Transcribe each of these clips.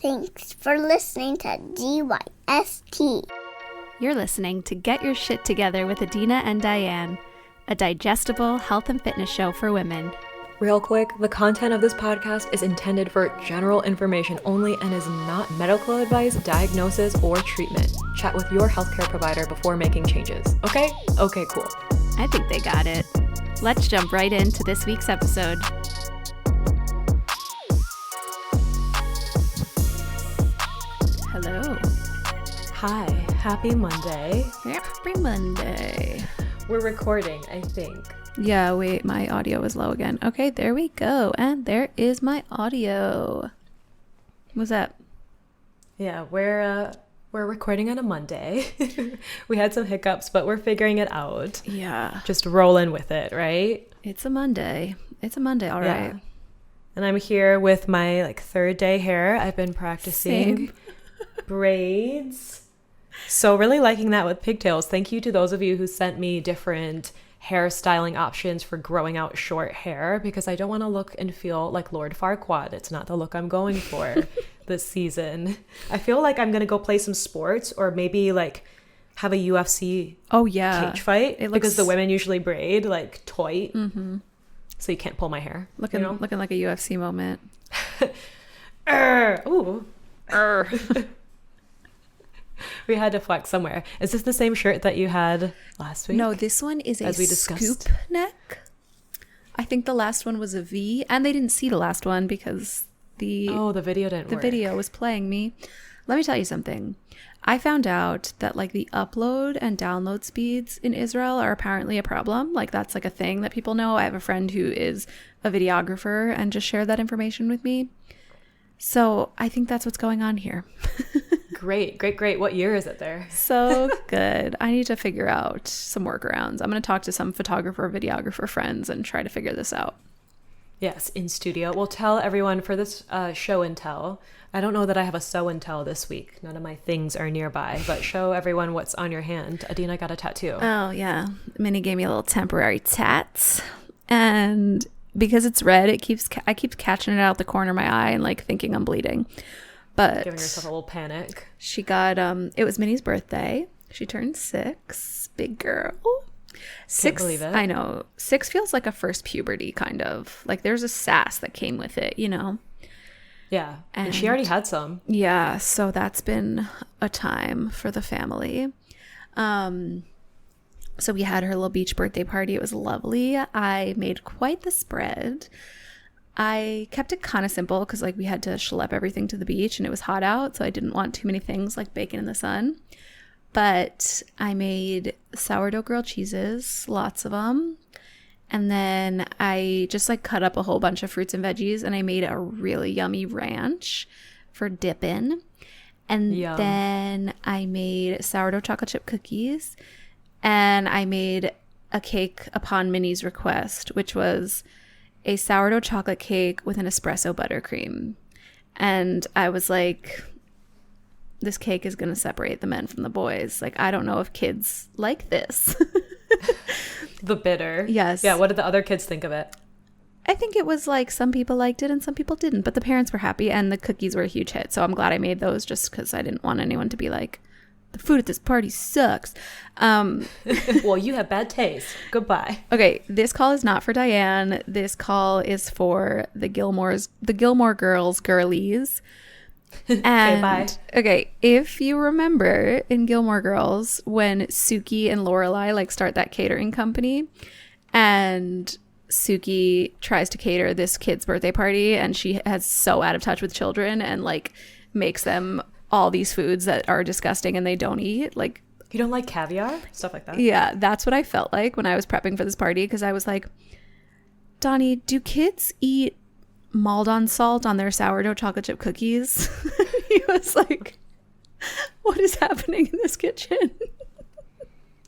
Thanks for listening to GYST. You're listening to Get Your Shit Together with Adina and Diane, a digestible health and fitness show for women. Real quick, the content of this podcast is intended for general information only and is not medical advice, diagnosis, or treatment. Chat with your healthcare provider before making changes. Okay? Okay, cool. I think they got it. Let's jump right into this week's episode. Hello. Hi, happy Monday. Happy Monday. We're recording, I think. Yeah, wait, my audio is low again. Okay, there we go. And there is my audio. What's that? Yeah, we're recording on a Monday. We had some hiccups, but we're figuring it out. Yeah. Just rolling with it, right? It's a Monday. It's a Monday, all right. Yeah. And I'm here with my third day hair. I've been practicing braids. So really liking that with pigtails. Thank you to those of you who sent me different hairstyling options for growing out short hair, because I don't want to look and feel like Lord Farquaad. It's not the look I'm going for this season. I feel like I'm going to go play some sports or maybe have a UFC cage fight, because the women usually braid tight. Mm-hmm. So you can't pull my hair. Looking like a UFC moment. Ooh. We had to flex somewhere. Is this the same shirt that you had last week? No, this one is a scoop neck. I think the last one was a V, and they didn't see the last one because the video didn't work. The video was playing me. Let me tell you something. I found out that the upload and download speeds in Israel are apparently a problem. That's a thing that people know. I have a friend who is a videographer and just shared that information with me. So I think that's what's going on here. Great. What year is it there? So good. I need to figure out some workarounds. I'm going to talk to some photographer, videographer friends and try to figure this out. Yes, in studio. We'll tell everyone for this show and tell. I don't know that I have a sew and tell this week. None of my things are nearby, but show everyone what's on your hand. Adina got a tattoo. Oh, yeah. Minnie gave me a little temporary tat. And because it's red, I keep catching it out the corner of my eye and thinking I'm bleeding. But giving yourself a little panic. She got it was Minnie's birthday. She turned 6. Big girl. 6. Can't believe it. I know. 6 feels like a first puberty kind of. There's a sass that came with it, Yeah. And she already had some. Yeah, so that's been a time for the family. So we had her little beach birthday party. It was lovely. I made quite the spread. I kept it kind of simple because we had to schlep everything to the beach and it was hot out, so I didn't want too many things like bacon in the sun. But I made sourdough grilled cheeses, lots of them. And then I just cut up a whole bunch of fruits and veggies and I made a really yummy ranch for dipping. And Yum. Then I made sourdough chocolate chip cookies and I made a cake upon Minnie's request, which was a sourdough chocolate cake with an espresso buttercream. And I was like, this cake is going to separate the men from the boys. I don't know if kids like this. The bitter. Yes. Yeah, what did the other kids think of it? I think it was some people liked it and some people didn't, but the parents were happy and the cookies were a huge hit. So I'm glad I made those just because I didn't want anyone to be like, the food at this party sucks. Well, you have bad taste. Goodbye. Okay, this call is not for Diane. This call is for the Gilmore Girls girlies. And, okay, bye. Okay, if you remember in Gilmore Girls when Suki and Lorelai start that catering company and Suki tries to cater this kid's birthday party and she has so out of touch with children and makes them all these foods that are disgusting and they don't eat. You don't like caviar? Stuff like that? Yeah, that's what I felt like when I was prepping for this party because I was like, Donnie, do kids eat Maldon salt on their sourdough chocolate chip cookies? He was like, what is happening in this kitchen?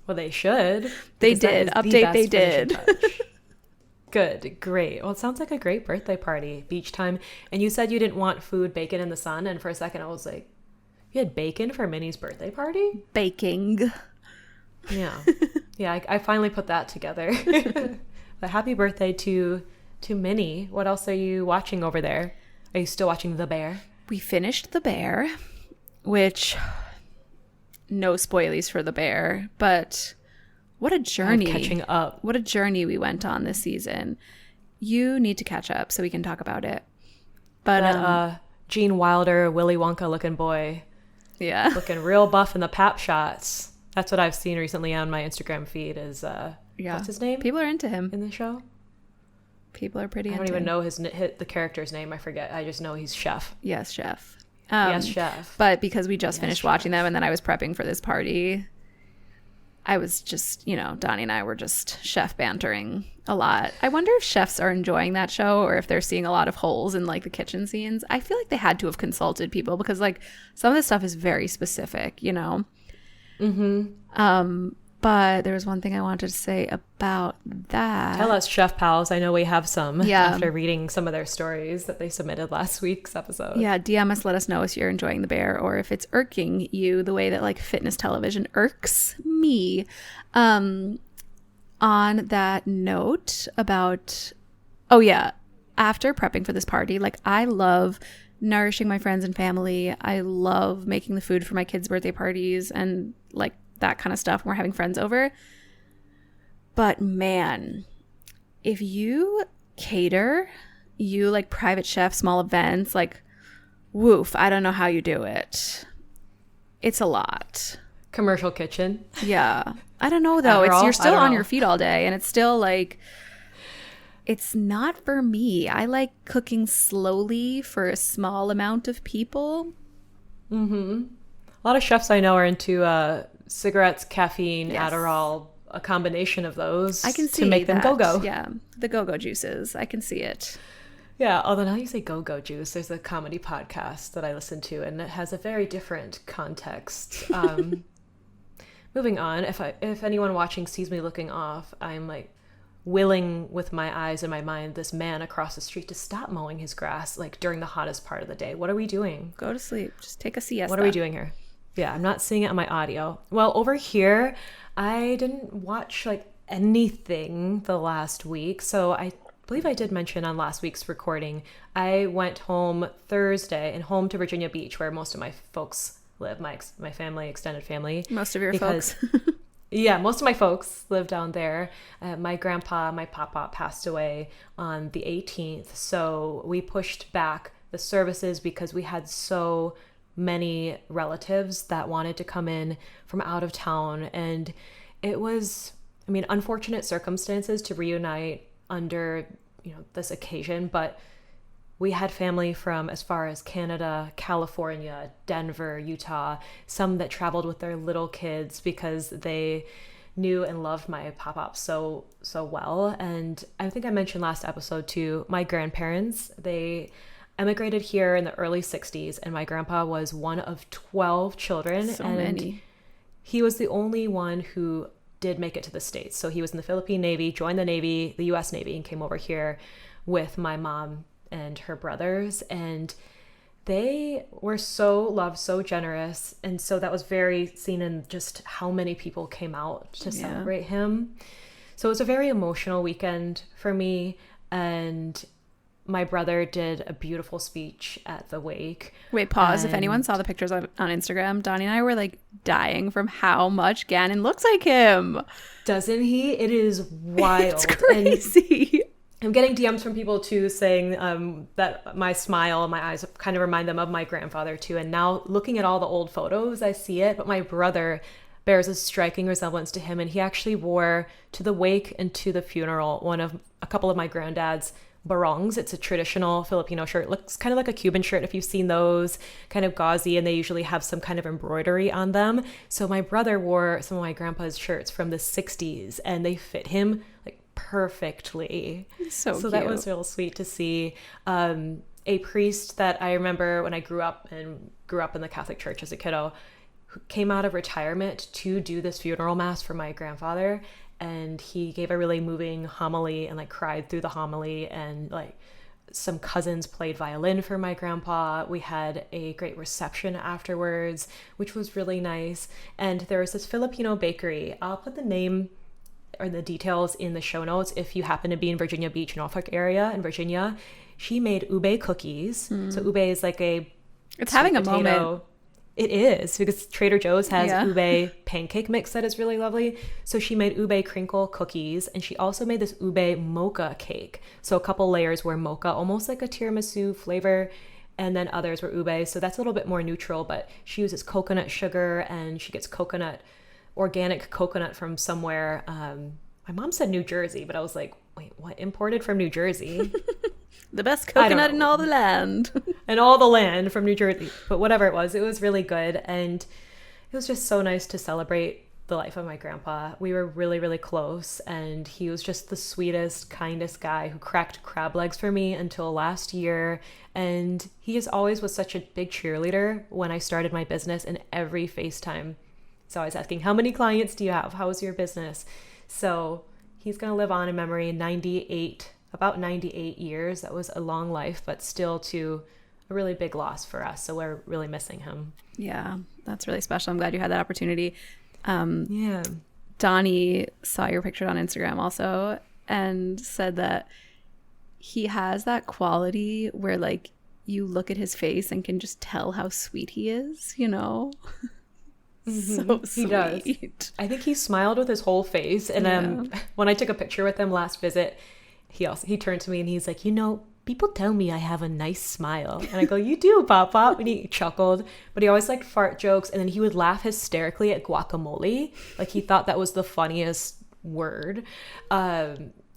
Well, they should. They did. Update, they did. Good. Great. Well, it sounds like a great birthday party. Beach time. And you said you didn't want food, bacon in the sun. And for a second, I was like, you had bacon for Minnie's birthday party? Baking. Yeah. Yeah, I finally put that together. But happy birthday to Minnie. What else are you watching over there? Are you still watching The Bear? we finished The Bear, which no spoilies for The Bear, but what a journey. Catching up. What a journey we went on this season. You need to catch up so we can talk about it. But that Gene Wilder, Willy Wonka looking boy. Yeah. Looking real buff in the pap shots. That's what I've seen recently on my Instagram feed is, what's his name? People are into him. In the show? People are pretty I into don't even him. know the character's name. I forget. I just know he's Chef. Yes, Chef. Yes, Chef. But because we just finished watching them and then I was prepping for this party, I was just, Donnie and I were just chef bantering a lot. I wonder if chefs are enjoying that show or if they're seeing a lot of holes in like the kitchen scenes. I feel like they had to have consulted people because like some of this stuff is very specific, But there was one thing I wanted to say about that. Tell us, Chef Pals. I know we have some Yeah. after reading some of their stories that they submitted last week's episode. Yeah, DM us, let us know if you're enjoying The Bear or if it's irking you the way that like fitness television irks me. On that note about, after prepping for this party, like I love nourishing my friends and family. I love making the food for my kids' birthday parties and like that kind of stuff when we're having friends over. But man, if you cater, you like private chef, small events, like woof, I don't know how you do it. It's a lot. Commercial kitchen. Yeah. I don't know though. You're still on your feet all day and it's still like, it's not for me. I like cooking slowly for a small amount of people. A lot of chefs I know are into cigarettes, caffeine, Yes. Adderall, a combination of those. I can see to make them that. go-go. Yeah, the go-go juices. I can see it. Yeah, although now you say go-go juice, there's a comedy podcast that I listen to, and it has a very different context. Moving on, if anyone watching sees me looking off, I'm like willing with my eyes and my mind this man across the street to stop mowing his grass like during the hottest part of the day. What are we doing? Go to sleep. Just take a siesta. What are we doing here? Yeah, I'm not seeing it on my audio. Well, over here, I didn't watch like anything the last week. So I believe I did mention on last week's recording, I went home Thursday and home to Virginia Beach where most of my folks live, my family, extended family. Most of your folks. Yeah, most of my folks live down there. My grandpa, my papa passed away on the 18th. So we pushed back the services because we had so many relatives that wanted to come in from out of town. And it was, unfortunate circumstances to reunite under, this occasion. But we had family from as far as Canada, California, Denver, Utah, some that traveled with their little kids because they knew and loved my pop-up so well. And I think I mentioned last episode too, my grandparents, they emigrated here in the early 60s, and my grandpa was one of 12 children. So and many. He was the only one who did make it to the States. So he was in the Philippine Navy, joined the Navy, the US Navy, and came over here with my mom and her brothers. And they were so loved, so generous. And so that was very seen in just how many people came out to celebrate him. So it was a very emotional weekend for me. And my brother did a beautiful speech at the wake. Wait, pause. If anyone saw the pictures on Instagram, Donnie and I were like dying from how much Gannon looks like him. Doesn't he? It is wild. It's crazy. And I'm getting DMs from people too saying that my smile, my eyes kind of remind them of my grandfather too. And now looking at all the old photos, I see it. But my brother bears a striking resemblance to him. And he actually wore to the wake and to the funeral a couple of my granddad's barongs. It's a traditional Filipino shirt. It looks kind of like a Cuban shirt if you've seen those, kind of gauzy, and they usually have some kind of embroidery on them. So my brother wore some of my grandpa's shirts from the 60s and they fit him like perfectly. So cute. That was real sweet to see. A priest that I remember when I grew up in the Catholic Church as a kiddo, who came out of retirement to do this funeral mass for my grandfather. And he gave a really moving homily and like cried through the homily, and like some cousins played violin for my grandpa. We had a great reception afterwards, which was really nice. And there was this Filipino bakery. I'll put the name or the details in the show notes if you happen to be in Virginia Beach, Norfolk area in Virginia. She made ube cookies. So ube is like a It's sweet having a potato. moment. It is, because Trader Joe's has Yeah. ube pancake mix that is really lovely. So she made ube crinkle cookies, and she also made this ube mocha cake. So a couple layers were mocha, almost like a tiramisu flavor, and then others were ube. So that's a little bit more neutral, but she uses coconut sugar, and she gets organic coconut from somewhere. My mom said New Jersey, but I was like, wait, what? Imported from New Jersey? The best I don't coconut in know. all the land. And all the land from New Jersey. But whatever it was really good. And it was just so nice to celebrate the life of my grandpa. We were really, really close. And he was just the sweetest, kindest guy who cracked crab legs for me until last year. And he is always was such a big cheerleader when I started my business, in every FaceTime. So I was asking, how many clients do you have? How is your business? So he's going to live on in memory. About 98 years. That was a long life, but still a really big loss for us. So we're really missing him. Yeah, that's really special. I'm glad you had that opportunity. Yeah. Donnie saw your picture on Instagram also and said that he has that quality where like you look at his face and can just tell how sweet he is, you know? So sweet. He does. I think he smiled with his whole face. And when I took a picture with him last visit, he turned to me and he's like, people tell me I have a nice smile. And I go, you do, Pop Pop. And he chuckled, but he always liked fart jokes. And then he would laugh hysterically at guacamole. Like he thought that was the funniest word.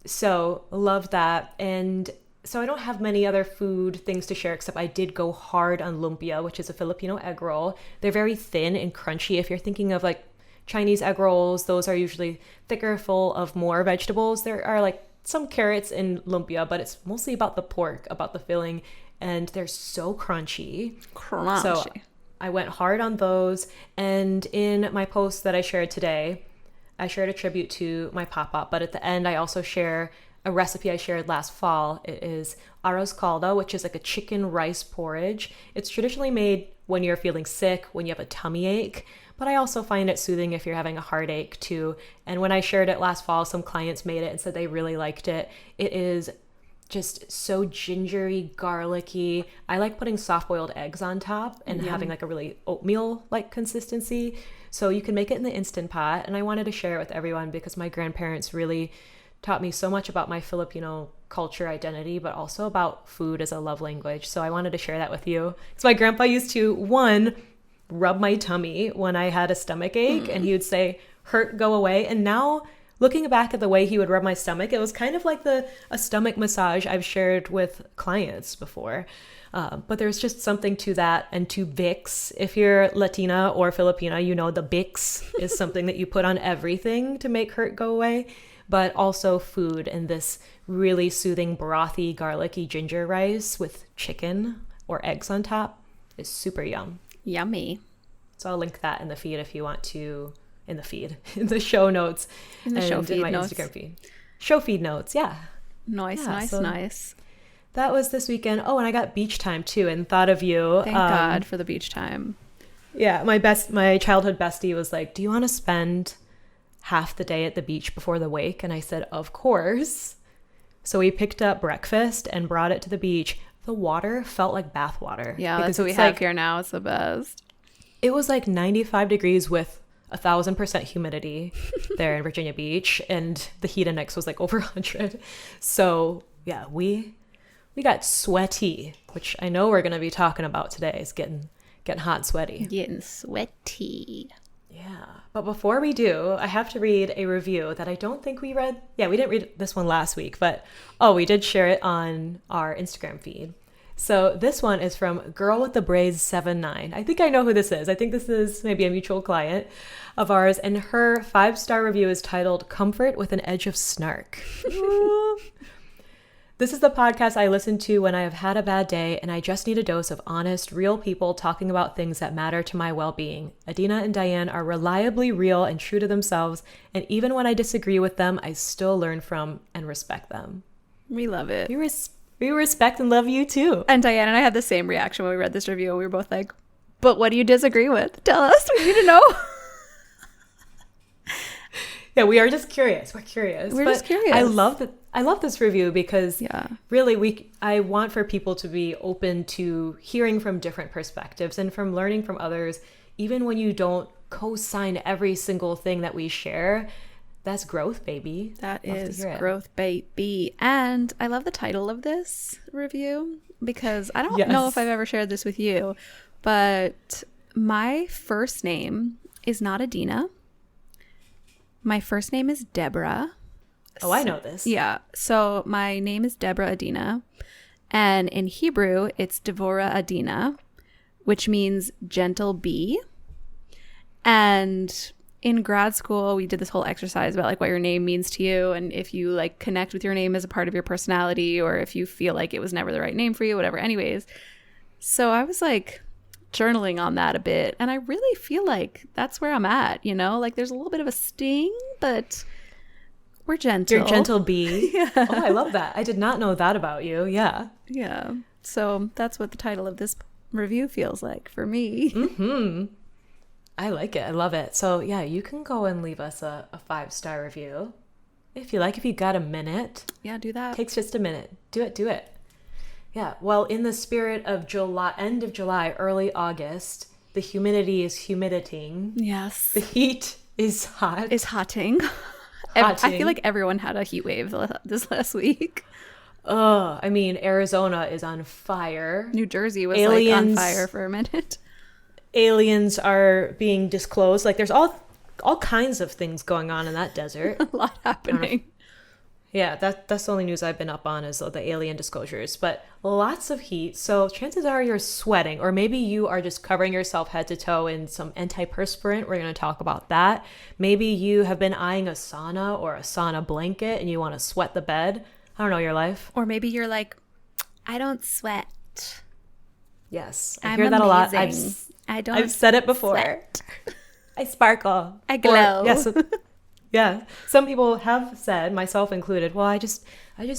So loved that. And so I don't have many other food things to share, except I did go hard on lumpia, which is a Filipino egg roll. They're very thin and crunchy. If you're thinking of like Chinese egg rolls, those are usually thicker, full of more vegetables. There are like some carrots in lumpia, but it's mostly about the pork, about the filling, and they're so crunchy. So I went hard on those. And in my post that I shared today, I shared a tribute to my pop-up, but at the end I also share a recipe I shared last fall. It is arroz caldo, which is like a chicken rice porridge. It's traditionally made when you're feeling sick, when you have a tummy ache, but I also find it soothing if you're having a heartache too. And when I shared it last fall, some clients made it and said they really liked it. It is just so gingery, garlicky. I like putting soft-boiled eggs on top and having like a really oatmeal-like consistency. So you can make it in the Instant Pot. And I wanted to share it with everyone because my grandparents really taught me so much about my Filipino culture identity, but also about food as a love language. So I wanted to share that with you. So my grandpa used to, rub my tummy when I had a stomach ache, and he would say, hurt, go away. And now looking back at the way he would rub my stomach, it was kind of like a stomach massage I've shared with clients before. But there's just something to that, and to Vicks. If you're Latina or Filipina, the Vicks is something that you put on everything to make hurt go away. But also food, and this really soothing, brothy, garlicky ginger rice with chicken or eggs on top is super yum. Yummy. So I'll link that in the feed if you want to, in the show notes. In the show feed my notes. Instagram feed. Show feed notes, yeah. Nice. That was this weekend. Oh, and I got beach time too, and thought of you. Thank God for the beach time. Yeah, my childhood bestie was like, do you want to spend half the day at the beach before the wake? And I said, of course. So we picked up breakfast and brought it to the beach. The water felt like bath water. Yeah, that's what we have here now. It's the best. It was like 95 degrees with 1,000% humidity there in Virginia Beach, and the heat index was like over 100. So yeah, we got sweaty, which I know we're going to be talking about today. Is getting hot and sweaty. Getting sweaty. Yeah. But before we do, I have to read a review that I don't think we read. Yeah, we didn't read this one last week, but we did share it on our Instagram feed. So this one is from Girl with the Braids 79. I think I know who this is. I think this is maybe a mutual client of ours, and her 5-star review is titled Comfort with an Edge of Snark. This is the podcast I listen to when I have had a bad day and I just need a dose of honest, real people talking about things that matter to my well-being. Adina and Diane are reliably real and true to themselves, and even when I disagree with them, I still learn from and respect them. We love it. We respect and love you too. And Diane and I had the same reaction when we read this review. We were both like, but what do you disagree with? Tell us. We need to know. Yeah, we are just curious. We're curious. We're just curious. I love this review because Yeah. really I want for people to be open to hearing from different perspectives and from learning from others, even when you don't co-sign every single thing that we share. That's growth, baby. That Love to is hear it. growth, baby. And I love the title of this review because I don't Yes. know if I've ever shared this with you, but my first name is not Adina. My first name is Deborah. Oh, I know this. Yeah. So my name is Deborah Adina. And in Hebrew, it's Devora Adina, which means gentle bee. And in grad school, we did this whole exercise about like what your name means to you. And if you like connect with your name as a part of your personality, or if you feel like it was never the right name for you, whatever. Anyways, so I was like journaling on that a bit. And I really feel like that's where I'm at, you know, like there's a little bit of a sting, but we're gentle. You're gentle bee. Yeah. Oh, I love that. I did not know that about you. Yeah. Yeah. So that's what the title of this review feels like for me. Mm-hmm. I like it. I love it. So yeah, you can go and leave us a 5-star review if you like, if you got a minute. Yeah, do that. Takes just a minute. Do it. Yeah. Well, in the spirit of July, end of July, early August, the humidity is humiditing. Yes. The heat is hot. It's hotting. I feel like everyone had a heat wave this last week. Oh, I mean, Arizona is on fire. New Jersey was like on fire for a minute. Aliens are being disclosed. Like there's all kinds of things going on in that desert. A lot happening. Yeah, that's the only news I've been up on is the alien disclosures, but lots of heat. So chances are you're sweating, or maybe you are just covering yourself head to toe in some antiperspirant. We're going to talk about that. Maybe you have been eyeing a sauna or a sauna blanket and you want to sweat the bed. I don't know your life. Or maybe you're like, I don't sweat. Yes, I I'm hear that a lot. amazing. I've said it before. Sweat. I sparkle. I glow. Yes. Yeah. Some people have said, myself included, well, I just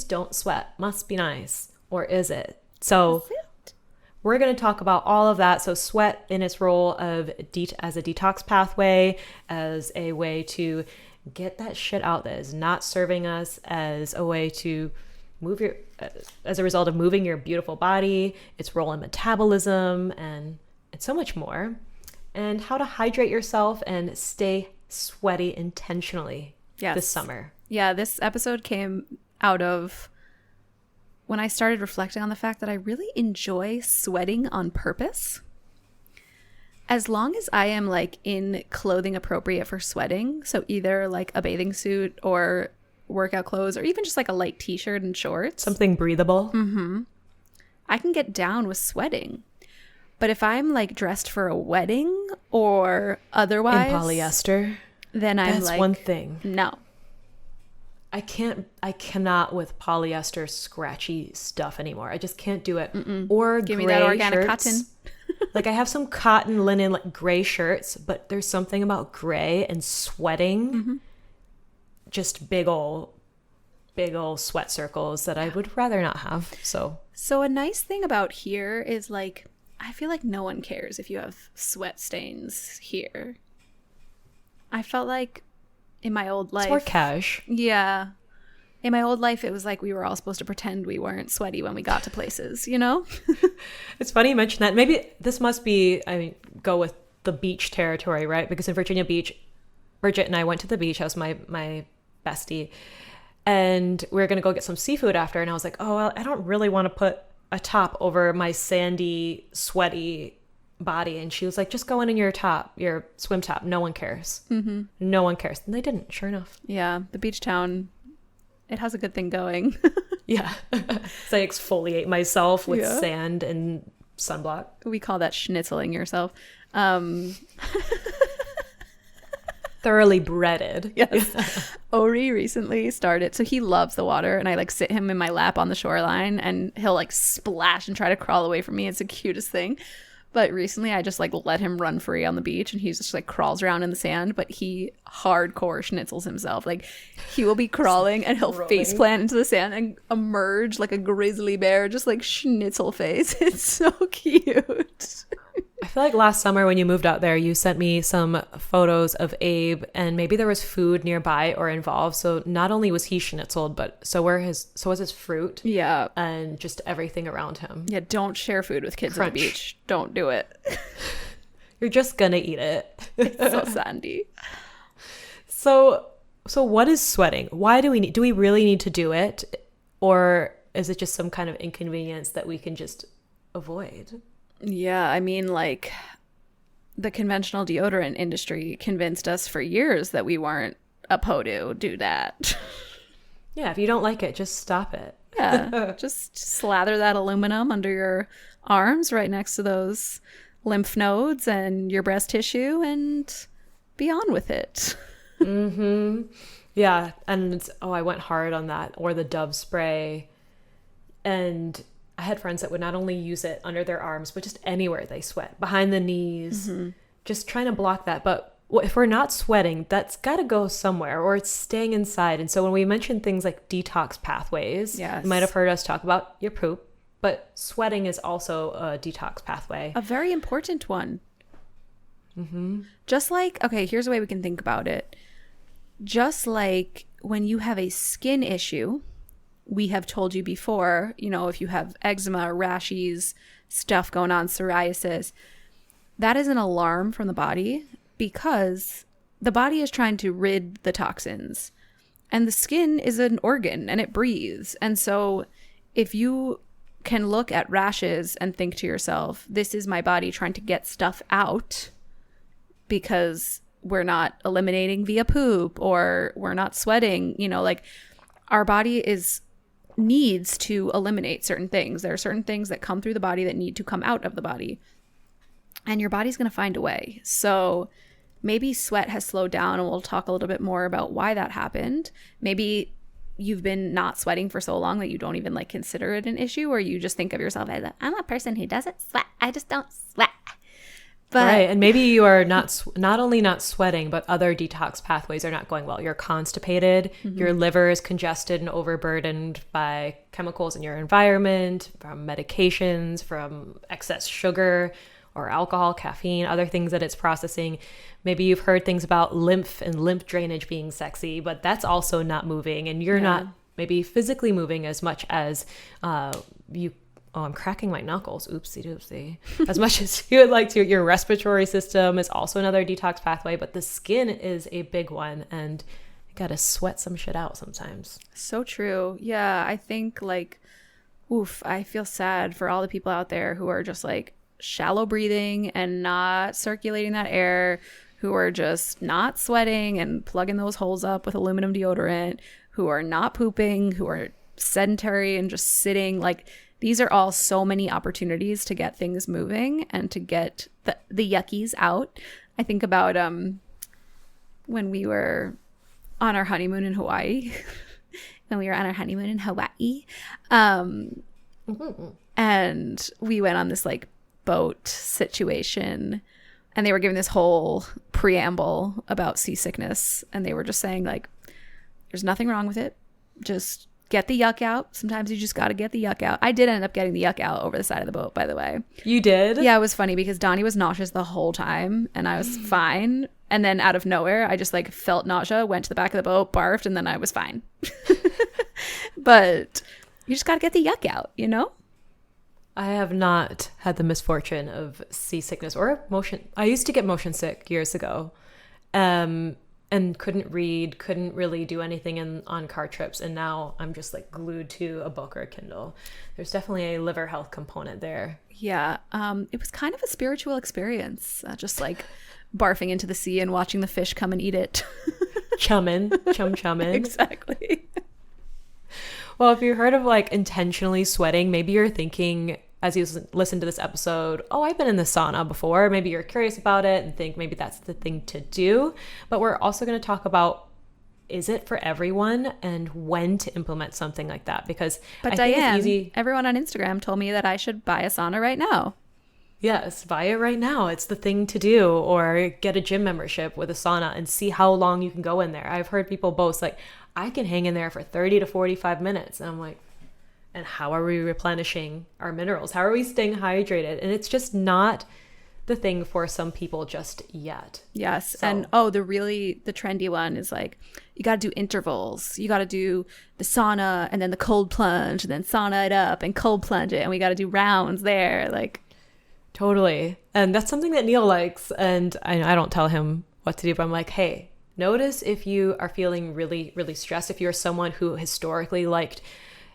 don't sweat. Must be nice. Or is it? So we're going to talk about all of that. So sweat in its role of as a detox pathway, as a way to get that shit out that is not serving us, as a way to move as a result of moving your beautiful body, its role in metabolism, and so much more. And how to hydrate yourself and stay sweaty intentionally this summer. Yeah, this episode came out of when I started reflecting on the fact that I really enjoy sweating on purpose. As long as I am like in clothing appropriate for sweating, so either like a bathing suit or workout clothes, or even just like a light t-shirt and shorts. Something breathable. Mm-hmm. I can get down with sweating. But if I'm like dressed for a wedding or otherwise In polyester. then I'm That's like, one thing. No. I cannot with polyester scratchy stuff anymore. I just can't do it. Or Give gray me that organic shirts. cotton. Like I have some cotton linen like gray shirts, but there's something about gray and sweating. Mm-hmm. Just big old sweat circles that I would rather not have. So So a nice thing about here is like, I feel like no one cares if you have sweat stains here. I felt like in my old life. it's more cash. Yeah. In my old life, it was like we were all supposed to pretend we weren't sweaty when we got to places, you know? It's funny you mention that. Maybe this must be, go with the beach territory, right? Because in Virginia Beach, Bridget and I went to the beach. That was my bestie. And we were going to go get some seafood after. And I was like, oh, well, I don't really want to put a top over my sandy, sweaty body. And she was like, just go in your top, your swim top. No one cares. Mm-hmm. No one cares. And they didn't, sure enough. Yeah. The beach town, it has a good thing going. Yeah. So I exfoliate myself with Yeah. sand and sunblock. We call that schnitzeling yourself. Thoroughly breaded. Yes. Ori recently started, so he loves the water, and I like sit him in my lap on the shoreline and he'll like splash and try to crawl away from me. It's the cutest thing. But recently I just like let him run free on the beach and he just like crawls around in the sand, but he hardcore schnitzels himself. Like he will be crawling and he'll face plant into the sand and emerge like a grizzly bear, just like schnitzel face. It's so cute. I feel like last summer when you moved out there, you sent me some photos of Abe, and maybe there was food nearby or involved. So not only was he schnitzeled, but so was his fruit. Yeah. And just everything around him. Yeah, don't share food with kids Crunch. at the beach. Don't do it. You're just gonna eat it. It's so sandy. So what is sweating? Why do we really need to do it? Or is it just some kind of inconvenience that we can just avoid? Yeah, I mean, like, the conventional deodorant industry convinced us for years that we weren't supposed to do that. Yeah, if you don't like it, just stop it. Yeah, just slather that aluminum under your arms right next to those lymph nodes and your breast tissue and be on with it. Mm-hmm. Yeah, and I went hard on that. Or the Dove spray. And I had friends that would not only use it under their arms, but just anywhere they sweat, behind the knees, just trying to block that. But if we're not sweating, that's got to go somewhere, or it's staying inside. And so when we mention things like detox pathways, Yes. you might have heard us talk about your poop, but sweating is also a detox pathway. A very important one. Mm-hmm. Just like, okay, here's a way we can think about it. Just like when you have a skin issue, we have told you before, you know, if you have eczema, rashes, stuff going on, psoriasis, that is an alarm from the body because the body is trying to rid the toxins. And the skin is an organ and it breathes. And so if you can look at rashes and think to yourself, this is my body trying to get stuff out because we're not eliminating via poop or we're not sweating, you know, like our body needs to eliminate certain things. There are certain things that come through the body that need to come out of the body. And your body's going to find a way. So maybe sweat has slowed down, and we'll talk a little bit more about why that happened. Maybe you've been not sweating for so long that you don't even like consider it an issue, or you just think of yourself as I'm a person who doesn't sweat. I just don't sweat. But right. And maybe you are not only not sweating, but other detox pathways are not going well. You're constipated, your liver is congested and overburdened by chemicals in your environment, from medications, from excess sugar or alcohol, caffeine, other things that it's processing. Maybe you've heard things about lymph and lymph drainage being sexy, but that's also not moving, and you're not maybe physically moving as much as you. Oh, I'm cracking my knuckles. Oopsie doopsie. As much as you would like to. Your respiratory system is also another detox pathway, but the skin is a big one, and you gotta sweat some shit out sometimes. So true. Yeah, I think like, I feel sad for all the people out there who are just like shallow breathing and not circulating that air, who are just not sweating and plugging those holes up with aluminum deodorant, who are not pooping, who are sedentary and just sitting. Like, these are all so many opportunities to get things moving and to get the yuckies out. I think about when we were on our honeymoon in Hawaii. And we went on this like boat situation, and they were giving this whole preamble about seasickness, and they were just saying like, there's nothing wrong with it. Just get the yuck out. Sometimes you just got to get the yuck out. I did end up getting the yuck out over the side of the boat, by the way. You did? Yeah, it was funny because Donnie was nauseous the whole time and I was fine. And then out of nowhere, I just like felt nausea, went to the back of the boat, barfed, and then I was fine. But you just got to get the yuck out, you know? I have not had the misfortune of seasickness or motion. I used to get motion sick years ago. And couldn't read, couldn't really do anything on car trips. And now I'm just like glued to a book or a Kindle. There's definitely a liver health component there. Yeah. It was kind of a spiritual experience. Just like barfing into the sea and watching the fish come and eat it. Chummin'. Exactly. Well, if you heard of like intentionally sweating, maybe you're thinking as you listen to this episode, oh, I've been in the sauna before. Maybe you're curious about it and think maybe that's the thing to do. But we're also going to talk about, is it for everyone, and when to implement something like that? Because but I Diane, think it's easy. Everyone on Instagram told me that I should buy a sauna right now. Yes, buy it right now. It's the thing to do. Or get a gym membership with a sauna and see how long you can go in there. I've heard people boast like, I can hang in there for 30 to 45 minutes. And I'm like, and how are we replenishing our minerals? How are we staying hydrated? And it's just not the thing for some people just yet. Yes. So. And the trendy one is like, you got to do intervals. You got to do the sauna and then the cold plunge and then sauna it up and cold plunge it. And we got to do rounds there. Like, totally. And that's something that Neil likes. And I don't tell him what to do, but I'm like, hey, notice if you are feeling really, really stressed. If you're someone who historically liked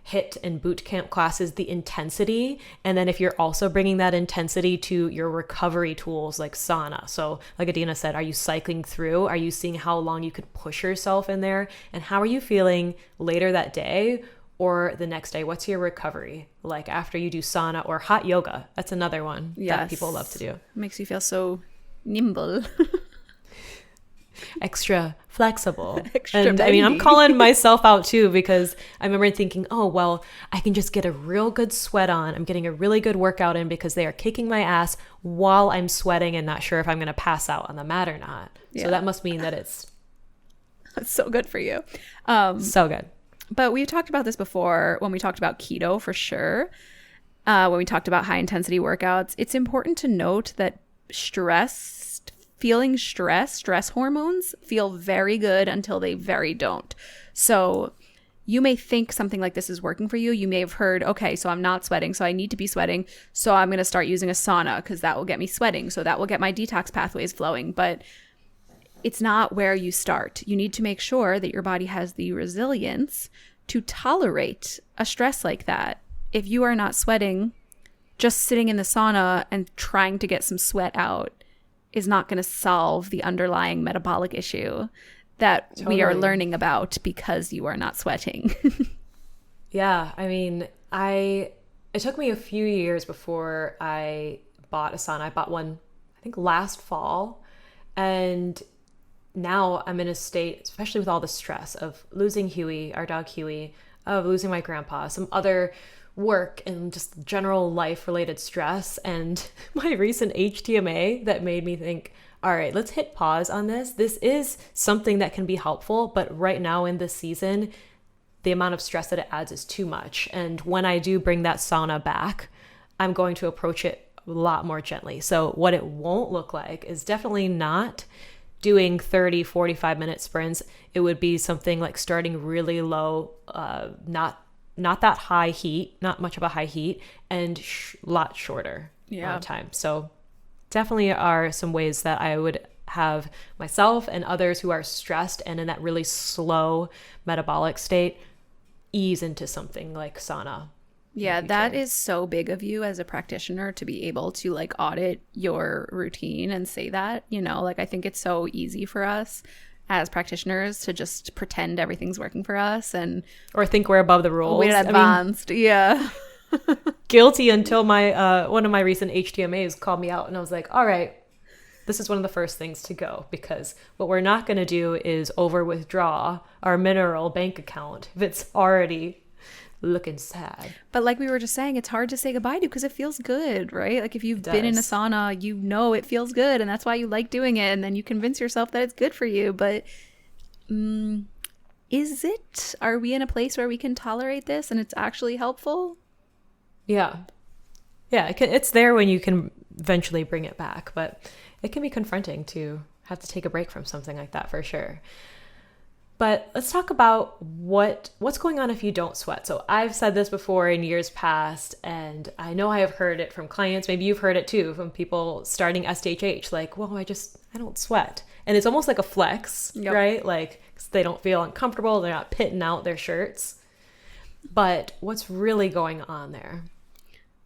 HIIT and boot camp classes, the intensity, and then if you're also bringing that intensity to your recovery tools like sauna. So like Adina said, are you cycling through? Are you seeing how long you could push yourself in there? And how are you feeling later that day or the next day? What's your recovery like after you do sauna or hot yoga? That's another one that people love to do. It makes you feel so nimble. Extra flexible. Extra and bendy. I mean, I'm calling myself out too, because I remember thinking, oh, well, I can just get a real good sweat on. I'm getting a really good workout in because they are kicking my ass while I'm sweating and not sure if I'm going to pass out on the mat or not. Yeah. So that must mean that it's so good for you. So good. But we've talked about this before when we talked about keto for sure. When we talked about high intensity workouts, it's important to note that feeling stress hormones feel very good until they very don't. So you may think something like this is working for you. You may have heard, okay, so I'm not sweating, so I need to be sweating. So I'm going to start using a sauna because that will get me sweating. So that will get my detox pathways flowing. But it's not where you start. You need to make sure that your body has the resilience to tolerate a stress like that. If you are not sweating, just sitting in the sauna and trying to get some sweat out is not going to solve the underlying metabolic issue that we are learning about because you are not sweating. Yeah, I mean, it took me a few years before I bought a sauna. I bought one, I think last fall, and now I'm in a state, especially with all the stress of losing Huey, our dog Huey, of losing my grandpa, some other work and just general life related stress, and my recent HTMA that made me think, all right, let's hit pause on this. This is something that can be helpful, but right now in this season, the amount of stress that it adds is too much. And when I do bring that sauna back, I'm going to approach it a lot more gently. So what it won't look like is definitely not doing 30, 45-minute sprints. It would be something like starting really low, not that high heat, not much of a high heat, and lot shorter time. So definitely are some ways that I would have myself and others who are stressed and in that really slow metabolic state ease into something like sauna. Yeah, that is so big of you as a practitioner to be able to like audit your routine and say that, like I think it's so easy for us as practitioners to just pretend everything's working for us or think we're above the rules. We're advanced. Yeah. Guilty until my one of my recent HTMAs called me out and I was like, all right, this is one of the first things to go, because what we're not going to do is over withdraw our mineral bank account if it's already looking sad. But like we were just saying, it's hard to say goodbye to because it feels good, right? Like if you've been in a sauna, it feels good and that's why you like doing it, and then you convince yourself that it's good for you. But is it? Are we in a place where we can tolerate this and it's actually helpful? Yeah. It's there when you can eventually bring it back, but it can be confronting to have to take a break from something like that for sure. But let's talk about what's going on if you don't sweat. So I've said this before in years past, and I know I have heard it from clients. Maybe you've heard it too from people starting SDHH. Like, well, I don't sweat. And it's almost like a flex, right? Like, 'cause they don't feel uncomfortable. They're not pitting out their shirts. But what's really going on there?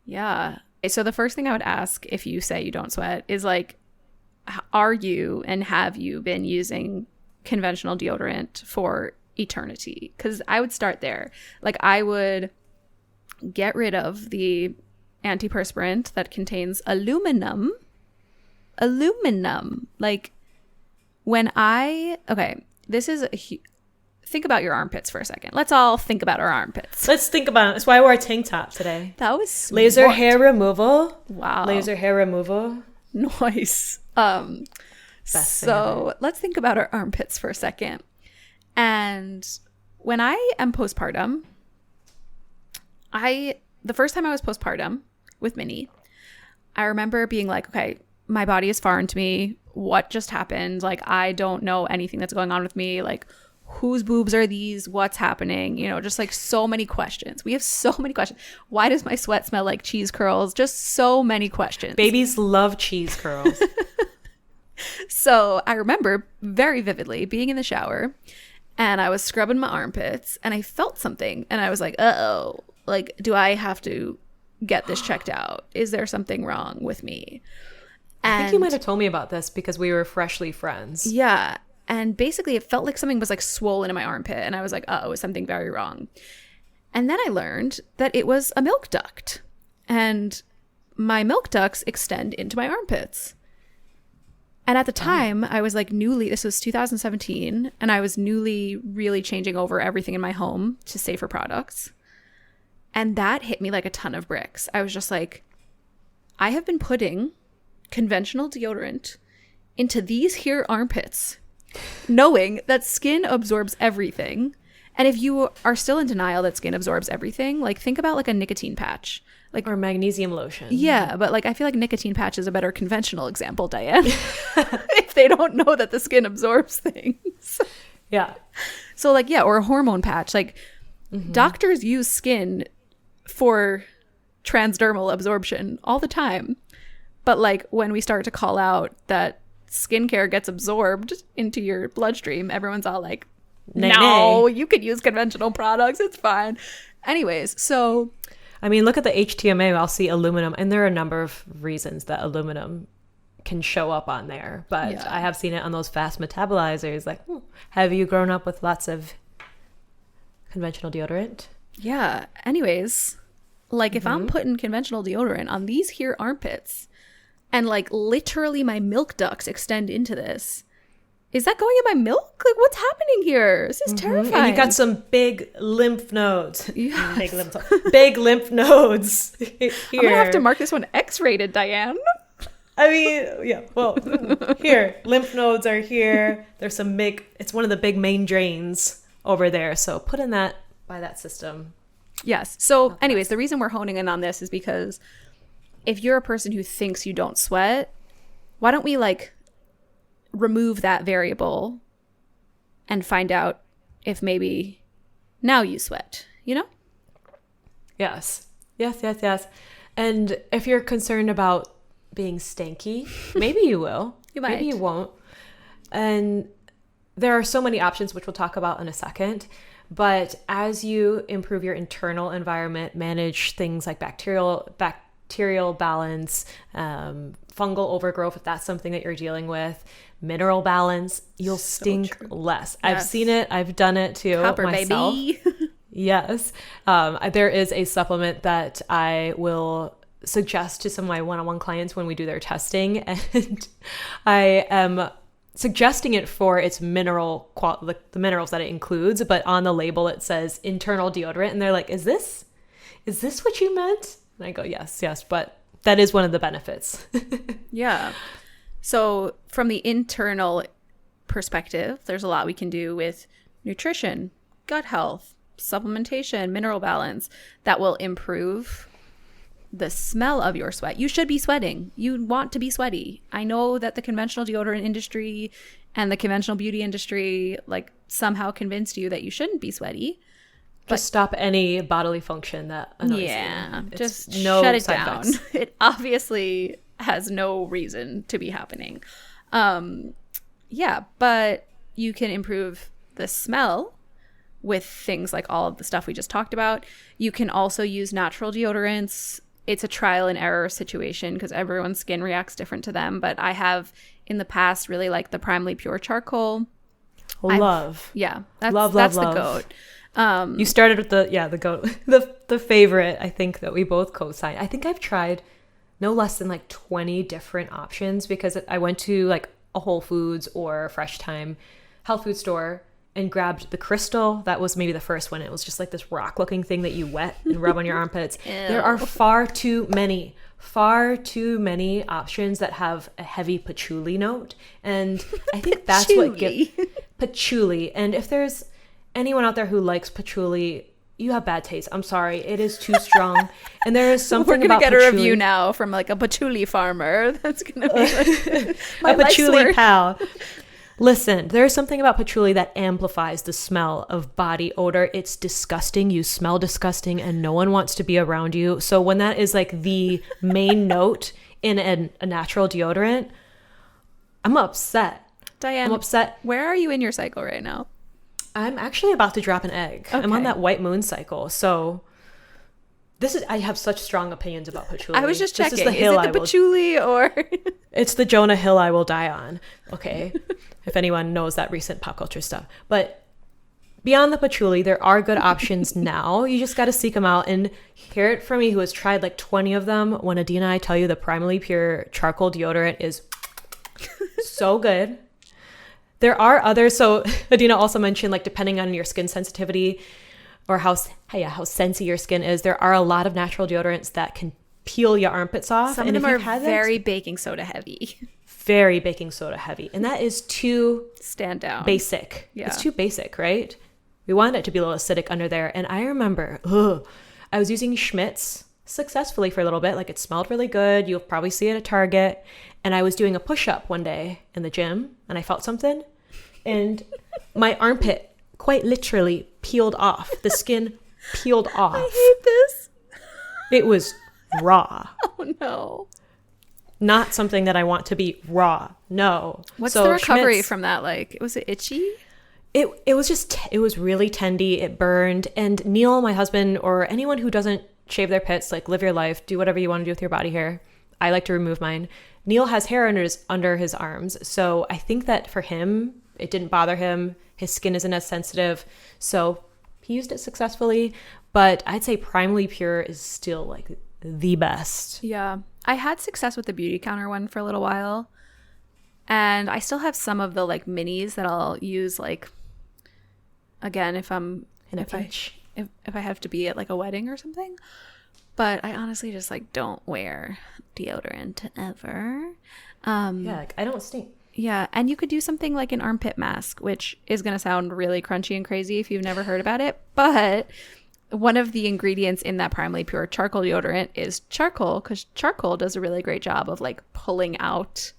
Yeah. So the first thing I would ask if you say you don't sweat is like, are you and have you been using conventional deodorant for eternity? Because I would start there. Like I would get rid of the antiperspirant that contains aluminum. Like think about your armpits for a second. Let's all think about our armpits. Let's think about it. That's why I wore a tank top today. That was smart. Laser hair removal. Wow. Laser hair removal. Nice. So let's think about our armpits for a second. And when I am postpartum, the first time I was postpartum with Minnie, I remember being like, okay, my body is foreign to me. What just happened? Like, I don't know anything that's going on with me. Like, whose boobs are these? What's happening? You know, just like so many questions. We have so many questions. Why does my sweat smell like cheese curls? Just so many questions. Babies love cheese curls. So I remember very vividly being in the shower and I was scrubbing my armpits and I felt something and I was like, uh-oh, like, do I have to get this checked out? Is there something wrong with me? And I think you might have told me about this because we were freshly friends. yeah. And basically it felt like something was like swollen in my armpit and I was like, uh-oh, is something very wrong? And then I learned that it was a milk duct and my milk ducts extend into my armpits. And at the time, I was like this was 2017, and I was newly really changing over everything in my home to safer products. And that hit me like a ton of bricks. I was just like, I have been putting conventional deodorant into these here armpits, knowing that skin absorbs everything. And if you are still in denial that skin absorbs everything, like think about like a nicotine patch. Like, or magnesium lotion. Yeah, but like I feel like nicotine patch is a better conventional example, Diane. If they don't know that the skin absorbs things. Yeah. So like, yeah, or a hormone patch. Like doctors use skin for transdermal absorption all the time. But like when we start to call out that skincare gets absorbed into your bloodstream, everyone's all like, no, you could use conventional products. It's fine. Anyways, so I mean, look at the HTMA. I'll see aluminum, and there are a number of reasons that aluminum can show up on there. But yeah. I have seen it on those fast metabolizers. Like, have you grown up with lots of conventional deodorant? Yeah. Anyways, like if I'm putting conventional deodorant on these here armpits, and like literally my milk ducts extend into this, is that going in my milk? Like, what's happening here? This is terrifying. And you got some big lymph nodes. Yes. Big lymph nodes here. I'm gonna have to mark this one X-rated, Diane. I mean, yeah. Well, here, lymph nodes are here. There's some big. It's one of the big main drains over there. So put in that by that system. Yes. So, anyways, the reason we're honing in on this is because if you're a person who thinks you don't sweat, why don't we like remove that variable and find out if maybe now you sweat, you know? Yes. And if you're concerned about being stanky, maybe you will. You might. Maybe you won't. And there are so many options, which we'll talk about in a second. But as you improve your internal environment, manage things like bacterial balance, fungal overgrowth, if that's something that you're dealing with, mineral balance, you'll stink less. Yes. I've seen it. I've done it too. Copper, myself. baby. Yes. There is a supplement that I will suggest to some of my one-on-one clients when we do their testing. And I am suggesting it for its mineral, the minerals that it includes. But on the label, it says internal deodorant. And they're like, is this what you meant? And I go, yes. But that is one of the benefits. Yeah. So from the internal perspective, there's a lot we can do with nutrition, gut health, supplementation, mineral balance that will improve the smell of your sweat. You should be sweating. You want to be sweaty. I know that the conventional deodorant industry and the conventional beauty industry like somehow convinced you that you shouldn't be sweaty. Just stop any bodily function that annoys you. Just shut it down. It obviously has no reason to be happening. But you can improve the smell with things like all of the stuff we just talked about. You can also use natural deodorants. It's a trial and error situation because everyone's skin reacts different to them. But I have in the past really liked the Primely Pure Charcoal. Love. Yeah. That's the GOAT. You started with the GOAT, the favorite, I think, that we both co-signed. I think I've tried no less than like 20 different options because I went to like a Whole Foods or Fresh Time health food store and grabbed the Crystal. That was maybe the first one. It was just like this rock looking thing that you wet and rub on your armpits. There are far too many options that have a heavy patchouli note. And I think that's what gives patchouli. And if there's anyone out there who likes patchouli, you have bad taste. I'm sorry. It is too strong. And there is something We're gonna about get patchouli. a review now from like a patchouli farmer. That's gonna be like my A life's patchouli work. pal. Listen, there is something about patchouli that amplifies the smell of body odor. It's disgusting. You smell disgusting and no one wants to be around you. So when that is like the main note in a natural deodorant, I'm upset. Diane, I'm upset. where are you in your cycle right now? I'm actually about to drop an egg. I'm on Okay. that white moon cycle. So I have such strong opinions about patchouli. I was just checking. This is the Is hill it I the will patchouli or? It's the Jonah Hill I will die on. Okay. If anyone knows that recent pop culture stuff. But beyond the patchouli, there are good options now. You just got to seek them out and hear it from me who has tried like 20 of them. When Adina and I tell you the Primally Pure charcoal deodorant is so good. There are others. So Adina also mentioned like depending on your skin sensitivity or how sensy your skin is, there are a lot of natural deodorants that can peel your armpits off. Some of them are very baking soda heavy. Very baking soda heavy. And that is too Stand down. basic. Yeah. It's too basic, right? We want it to be a little acidic under there. And I remember, I was using Schmidt's successfully for a little bit. Like it smelled really good. You'll probably see it at Target. And I was doing a push-up one day in the gym and I felt something. And my armpit quite literally peeled off. The skin peeled off. I hate this. It was raw. Oh no. Not something that I want to be raw. No. What's So the recovery Schmidt's- from that like? Was it itchy? It was really tendy. It burned. And Neil, my husband, or anyone who doesn't shave their pits, like live your life, do whatever you want to do with your body hair. I like to remove mine. Neil has hair under his arms. So I think that for him, it didn't bother him. His skin isn't as sensitive. So he used it successfully. But I'd say Primally Pure is still like the best. Yeah. I had success with the Beauty Counter one for a little while. And I still have some of the like minis that I'll use like again if I'm In a if pinch. if I have to be at like a wedding or something. But I honestly just like don't wear deodorant ever. Yeah, like I don't stink. Yeah, and you could do something like an armpit mask, which is going to sound really crunchy and crazy if you've never heard about it. But one of the ingredients in that Primally Pure charcoal deodorant is charcoal, because charcoal does a really great job of like pulling out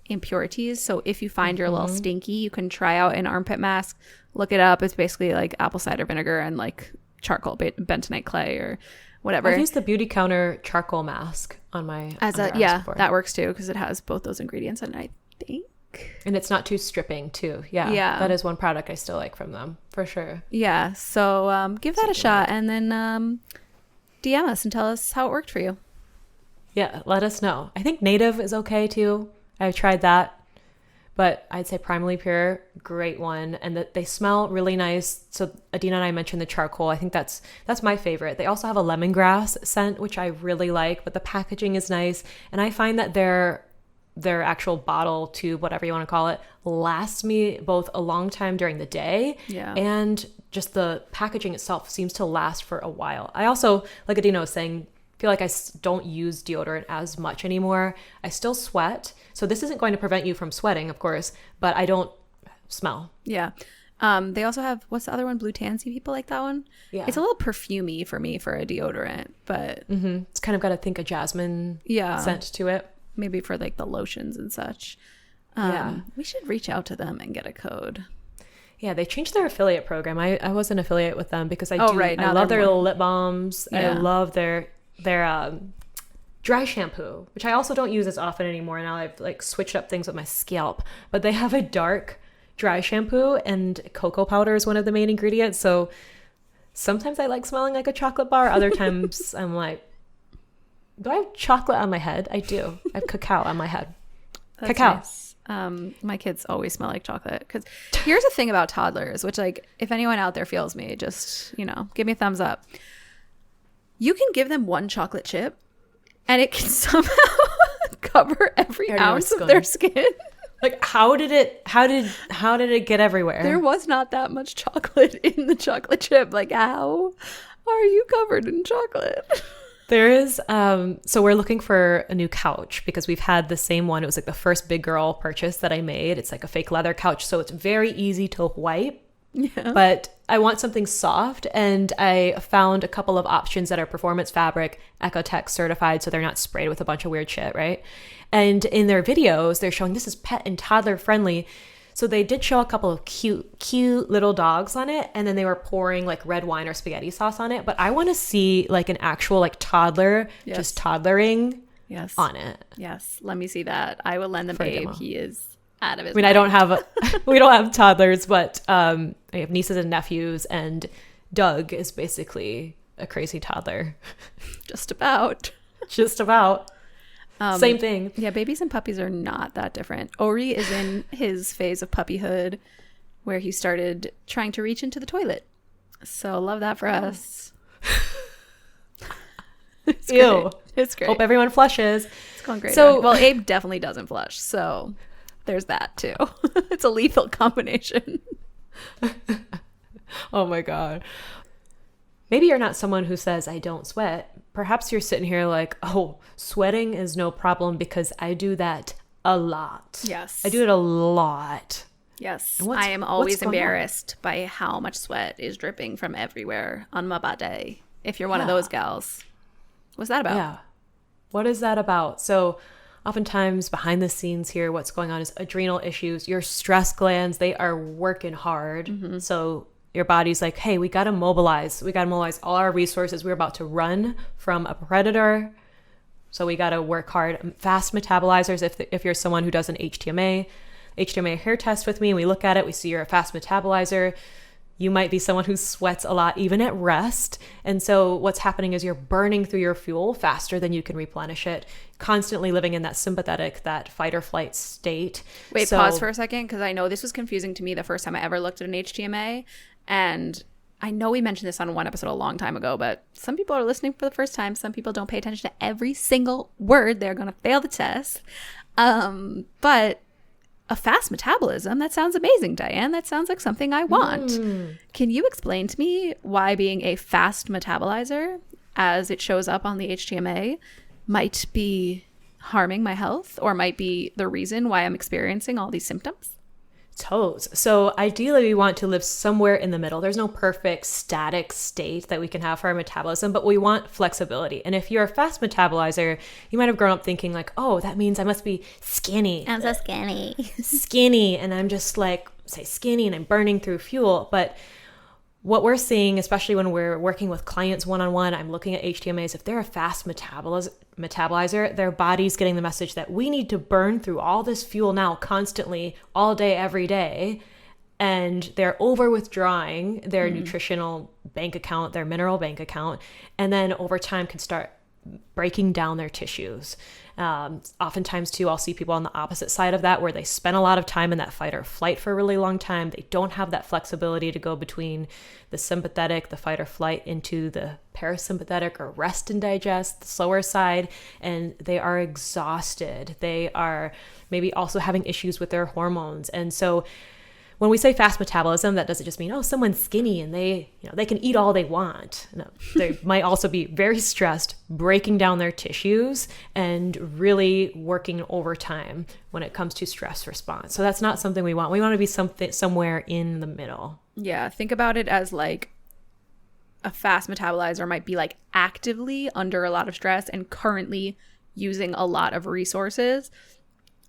impurities. So if you find you're a little stinky, you can try out an armpit mask. Look it up. It's basically like apple cider vinegar and like charcoal, bentonite clay or whatever. I've used the Beauty Counter charcoal mask on my As a underarms before. that works too because it has both those ingredients in it, I think. And it's not too stripping too. Yeah. Yeah. That is one product I still like from them for sure. Yeah, so give that a shot and then DM us and tell us how it worked for you. Yeah. Let us know. I think Native is okay too. I've tried that, but I'd say Primally Pure, great one. And that they smell really nice. So Adina and I mentioned the charcoal. I think that's my favorite. They also have a lemongrass scent, which I really like, but the packaging is nice. And I find that their actual bottle tube, whatever you want to call it, lasts me both a long time during the day and just the packaging itself seems to last for a while. I also, like Adina was saying, feel like I don't use deodorant as much anymore. I still sweat. So this isn't going to prevent you from sweating, of course, but I don't smell. Yeah. They also have, what's the other one? Blue Tansy. People like that one? Yeah. It's a little perfumey for me for a deodorant, but It's kind of got, I think, a jasmine scent to it. maybe for like the lotions and such. Yeah. We should reach out to them and get a code. Yeah, they changed their affiliate program. I was an affiliate with them because I Right. Now I love they're their more- lip balms. I Yeah. love their dry shampoo, which I also don't use as often anymore. Now I've like switched up things with my scalp. But they have a dark dry shampoo and cocoa powder is one of the main ingredients. So sometimes I like smelling like a chocolate bar. Other times I'm like, do I have chocolate on my head? I do. I have cacao on my head. That's Cacao. nice. My kids always smell like chocolate because here's the thing about toddlers, which like if anyone out there feels me, just give me a thumbs up. You can give them one chocolate chip and it can somehow cover every I already know ounce where of it's their going. skin. Like how did it get everywhere? There was not that much chocolate in the chocolate chip. Like how are you covered in chocolate? There is, so we're looking for a new couch because we've had the same one. It was like the first big girl purchase that I made. It's like a fake leather couch. So it's very easy to wipe, Yeah. but I want something soft, and I found a couple of options that are performance fabric, Ecotech certified, so they're not sprayed with a bunch of weird shit, right? And in their videos, they're showing this is pet and toddler friendly. So they did show a couple of cute little dogs on it, and then they were pouring like red wine or spaghetti sauce on it. But I want to see like an actual like toddler just toddlering on it. Yes, let me see that. I will lend the babe. He is out of his mind. I don't have we don't have toddlers, but I have nieces and nephews, and Doug is basically a crazy toddler. Just about. Same thing. Yeah, babies and puppies are not that different. Ori is in his phase of puppyhood where he started trying to reach into the toilet. So love that for us. It's Ew. Great. It's great. Hope everyone flushes. It's going great. So, well, Abe definitely doesn't flush. So there's that too. It's a lethal combination. Oh my God. Maybe you're not someone who says, I don't sweat. Perhaps you're sitting here like, oh, sweating is no problem because I do that a lot. Yes. I do it a lot. Yes. I am always embarrassed by how much sweat is dripping from everywhere on my body. If you're one of those gals. What's that about? Yeah. What is that about? So oftentimes behind the scenes here, what's going on is adrenal issues. Your stress glands, they are working hard. Mm-hmm. So your body's like, hey, we got to mobilize. We got to mobilize all our resources. We're about to run from a predator. So we got to work hard. Fast metabolizers, if you're someone who does an HTMA hair test with me, we look at it, we see you're a fast metabolizer. You might be someone who sweats a lot, even at rest. And so what's happening is you're burning through your fuel faster than you can replenish it, constantly living in that sympathetic, that fight or flight state. Wait, pause for a second, because I know this was confusing to me the first time I ever looked at an HTMA. And I know we mentioned this on one episode a long time ago, but some people are listening for the first time. Some people don't pay attention to every single word. They're going to fail the test. But a fast metabolism, that sounds amazing, Diane. That sounds like something I want. Can you explain to me why being a fast metabolizer, as it shows up on the HTMA, might be harming my health or might be the reason why I'm experiencing all these symptoms? Toes. So ideally, we want to live somewhere in the middle. There's no perfect static state that we can have for our metabolism, but we want flexibility. And if you're a fast metabolizer, you might have grown up thinking like, oh, that means I must be skinny. I'm so skinny. Skinny. And I'm just like, say skinny and I'm burning through fuel. But what we're seeing, especially when we're working with clients one-on-one, I'm looking at HTMAs, if they're a fast metabolizer, their body's getting the message that we need to burn through all this fuel now constantly, all day, every day. And they're over withdrawing their nutritional bank account, their mineral bank account, and then over time can start breaking down their tissues. Oftentimes too, I'll see people on the opposite side of that where they spend a lot of time in that fight or flight for a really long time. They don't have that flexibility to go between the sympathetic, the fight or flight, into the parasympathetic or rest and digest, the slower side, and they are exhausted. They are maybe also having issues with their hormones. And so when we say fast metabolism, that doesn't just mean, oh, someone's skinny and they can eat all they want. No, they might also be very stressed, breaking down their tissues and really working overtime when it comes to stress response. So that's not something we want. We want to be somewhere in the middle. Yeah, think about it as like a fast metabolizer might be like actively under a lot of stress and currently using a lot of resources.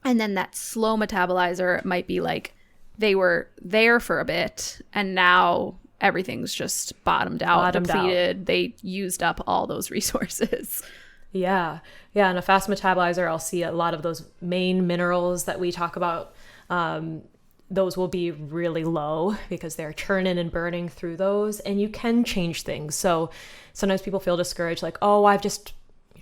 And then that slow metabolizer might be like, they were there for a bit and now everything's just bottomed out, depleted. They used up all those resources. Yeah. And a fast metabolizer, I'll see a lot of those main minerals that we talk about. Those will be really low because they're churning and burning through those, and you can change things. So sometimes people feel discouraged, like, oh, I've just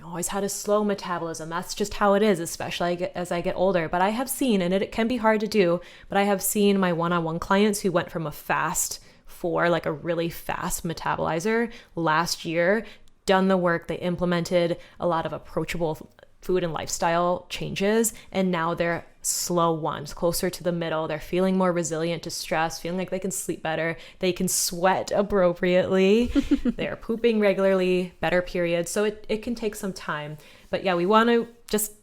always had a slow metabolism. That's just how it is, especially as I get older. But I have seen, and it can be hard to do, but I have seen my one-on-one clients who went from a fast for like a really fast metabolizer last year, done the work, they implemented a lot of approachable food and lifestyle changes, and now they're slow ones, closer to the middle. They're feeling more resilient to stress, feeling like they can sleep better, they can sweat appropriately, they're pooping regularly, better periods. So it can take some time. But yeah, we want to just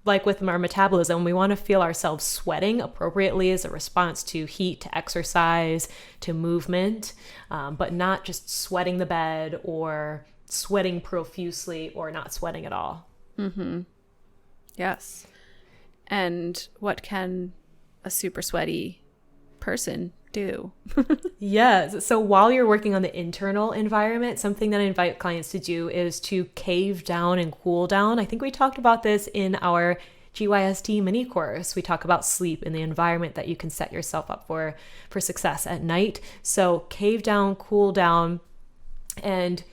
like with our metabolism, we want to feel ourselves sweating appropriately as a response to heat, to exercise, to movement, but not just sweating the bed or sweating profusely or not sweating at all. Mm-hmm. Yes. And what can a super sweaty person do? Yes. So while you're working on the internal environment, something that I invite clients to do is to cave down and cool down. I think we talked about this in our GYST mini course. We talk about sleep and the environment that you can set yourself up for success at night. So cave down, cool down, and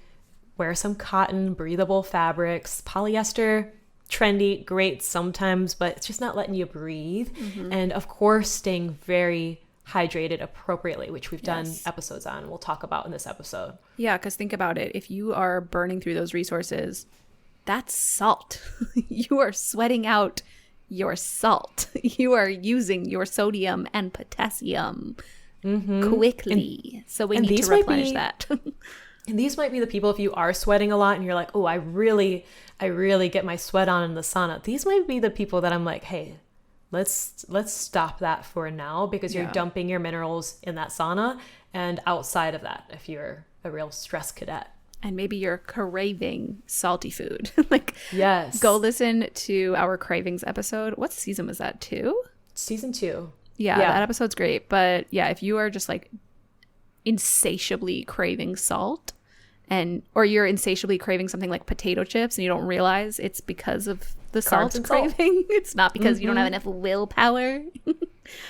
wear some cotton, breathable fabrics. Polyester, trendy, great sometimes, but it's just not letting you breathe. And of course, staying very hydrated appropriately, which we've done episodes on. We'll talk about in this episode. Yeah, because think about it. If you are burning through those resources, that's salt. You are sweating out your salt. You are using your sodium and potassium quickly. So we need to replenish that. And these might be the people, if you are sweating a lot and you're like, oh, I really get my sweat on in the sauna. These might be the people that I'm like, hey, let's stop that for now, because you're dumping your minerals in that sauna and outside of that if you're a real stress cadet. And maybe you're craving salty food. Like, yes. Go listen to our cravings episode. What season was that? 2? Season 2. Yeah, that episode's great. But yeah, if you are just like insatiably craving salt, or you're insatiably craving something like potato chips and you don't realize it's because of the salt craving. It's not because you don't have enough willpower.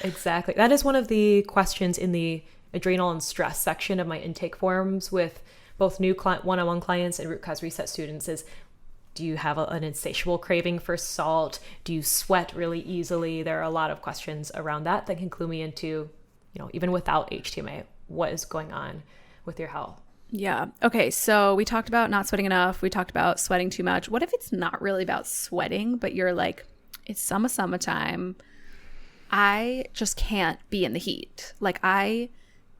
Exactly. That is one of the questions in the adrenal and stress section of my intake forms with both new one-on-one clients and root cause reset students is, do you have an insatiable craving for salt? Do you sweat really easily? There are a lot of questions around that can clue me into, even without HTMA, what is going on with your health. Yeah. Okay. So we talked about not sweating enough. We talked about sweating too much. What if it's not really about sweating, but you're like, it's summertime. I just can't be in the heat. Like, I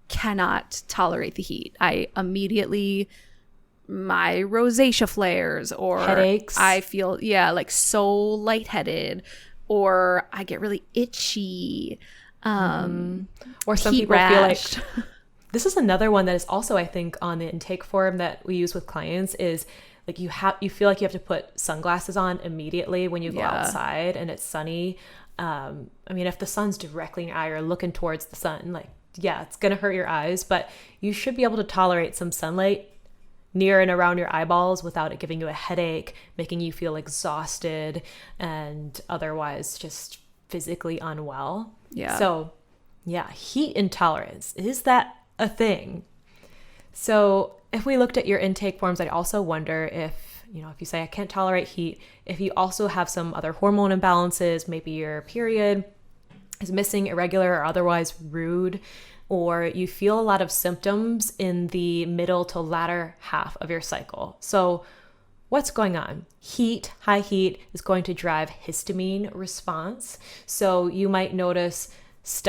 cannot tolerate the heat. I immediately, my rosacea flares, or headaches. I feel, like so lightheaded, or I get really itchy. Or some people rash. feel like... This is another one that is also, I think, on the intake form that we use with clients is like you feel like you have to put sunglasses on immediately when you go outside and it's sunny. I mean, if the sun's directly in your eye or looking towards the sun, it's going to hurt your eyes, but you should be able to tolerate some sunlight near and around your eyeballs without it giving you a headache, making you feel exhausted and otherwise just physically unwell. Yeah. So, heat intolerance, is that a thing? So if we looked at your intake forms, I also wonder if you say I can't tolerate heat, if you also have some other hormone imbalances, maybe your period is missing, irregular, or otherwise rude, or you feel a lot of symptoms in the middle to latter half of your cycle. So what's going on? High heat is going to drive histamine response. So you might notice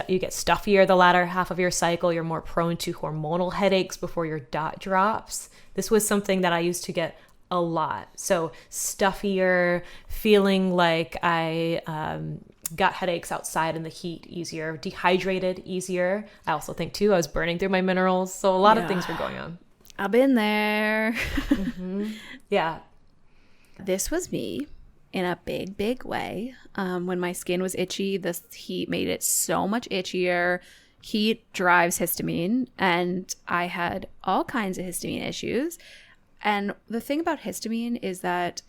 you get stuffier the latter half of your cycle. You're more prone to hormonal headaches before your dot drops. This was something that I used to get a lot. So stuffier, feeling like I got headaches outside in the heat easier, dehydrated easier. I also think too, I was burning through my minerals. So a lot of things were going on. I've been there. Yeah. This was me in a big, big way. When my skin was itchy, this heat made it so much itchier. Heat drives histamine, and I had all kinds of histamine issues. And the thing about histamine is that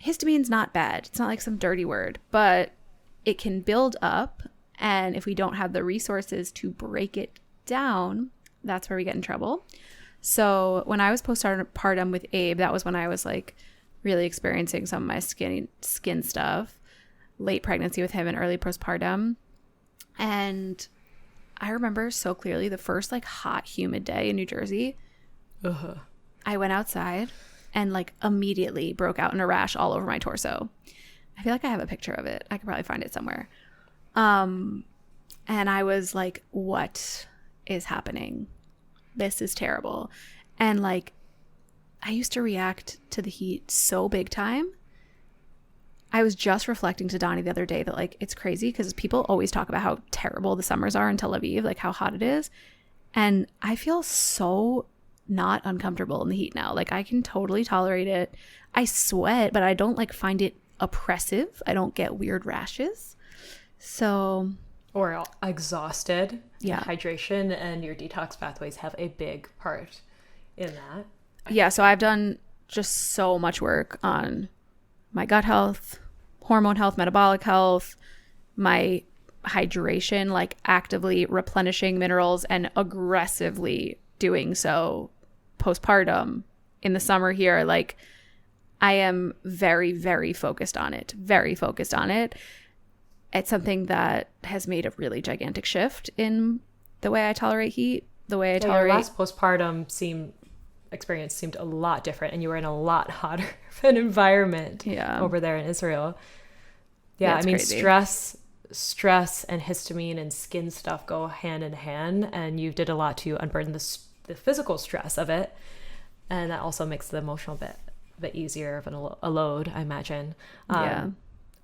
histamine's not bad. It's not like some dirty word, but it can build up. And if we don't have the resources to break it down, that's where we get in trouble. So when I was postpartum with Abe, that was when I was like really experiencing some of my skin stuff, late pregnancy with him and early postpartum. And I remember so clearly the first like hot, humid day in New Jersey. I went outside and like immediately broke out in a rash all over my torso. I feel like I have a picture of it. I could probably find it somewhere. And I was like, what is happening? This is terrible. And like, I used to react to the heat so big time. I was just reflecting to Donnie the other day that like it's crazy because people always talk about how terrible the summers are in Tel Aviv, like how hot it is. And I feel so not uncomfortable in the heat now. Like I can totally tolerate it. I sweat, but I don't like find it oppressive. I don't get weird rashes. So, or exhausted. Yeah. Hydration and your detox pathways have a big part in that. Yeah, so I've done just so much work on my gut health, hormone health, metabolic health, my hydration, like actively replenishing minerals and aggressively doing so postpartum in the summer here. Like I am very, very focused on it, very focused on it. It's something that has made a really gigantic shift in the way I tolerate heat, the way I tolerate. Your last postpartum experience seemed a lot different, and you were in a lot hotter of an environment over there in Israel. Yeah, I mean, crazy. Stress and histamine and skin stuff go hand in hand, and you did a lot to unburden the physical stress of it, and that also makes the emotional bit easier of a load, I imagine.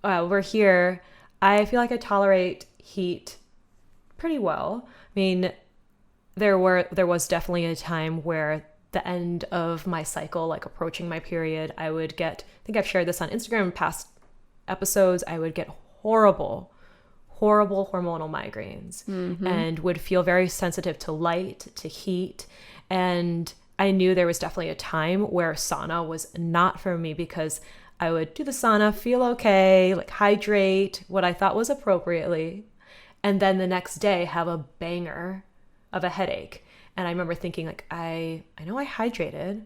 We're here. I feel like I tolerate heat pretty well. I mean, there was definitely a time where the end of my cycle, like approaching my period, I would get, I think I've shared this on Instagram in past episodes, I would get horrible hormonal migraines and would feel very sensitive to light, to heat. And I knew there was definitely a time where sauna was not for me, because I would do the sauna, feel okay, like hydrate what I thought was appropriately, and then the next day have a banger of a headache. And I remember thinking, like, I know I hydrated,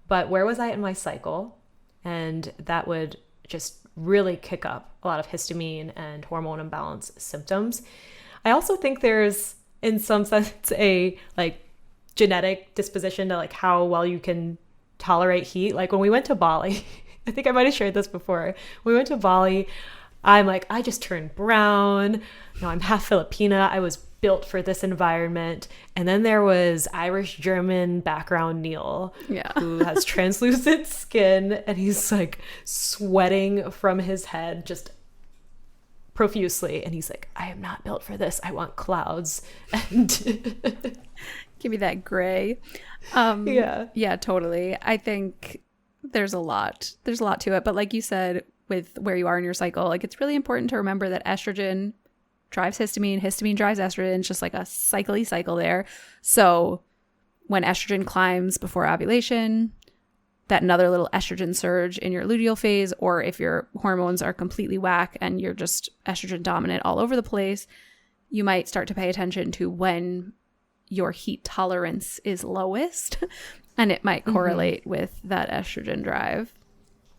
but where was I in my cycle? And that would just really kick up a lot of histamine and hormone imbalance symptoms. I also think there's, in some sense, a like genetic disposition to like how well you can tolerate heat. Like when we went to Bali, I think I might have shared this before. We went to Bali. I'm like, I just turned brown. No, I'm half Filipina. I was built for this environment. And then there was Irish German background Neil, who has translucent skin, and he's like sweating from his head just profusely. And he's like, I am not built for this. I want clouds. And give me that gray. Yeah, totally. I think there's a lot to it. But like you said, with where you are in your cycle, like it's really important to remember that estrogen drives histamine drives estrogen. It's just like a cycle there. So when estrogen climbs before ovulation, that another little estrogen surge in your luteal phase, or if your hormones are completely whack and you're just estrogen dominant all over the place, you might start to pay attention to when your heat tolerance is lowest, and it might correlate with that estrogen drive.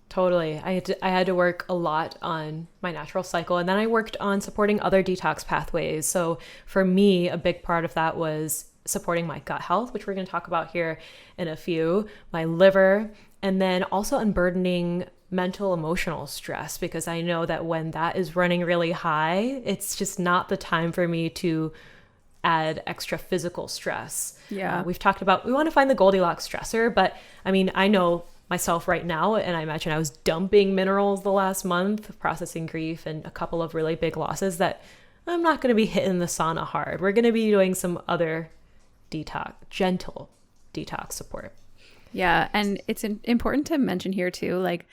Totally. I had to work a lot on my natural cycle, and then I worked on supporting other detox pathways. So for me, a big part of that was supporting my gut health, which we're going to talk about here in a few, my liver, and then also unburdening mental, emotional stress, because I know that when that is running really high, it's just not the time for me to add extra physical stress. Yeah. We've talked about, we want to find the Goldilocks stressor, but I mean, I know myself right now, and I imagine I was dumping minerals the last month, processing grief and a couple of really big losses, that I'm not going to be hitting the sauna hard. We're going to be doing some other gentle detox support. Yeah. And it's important to mention here too, like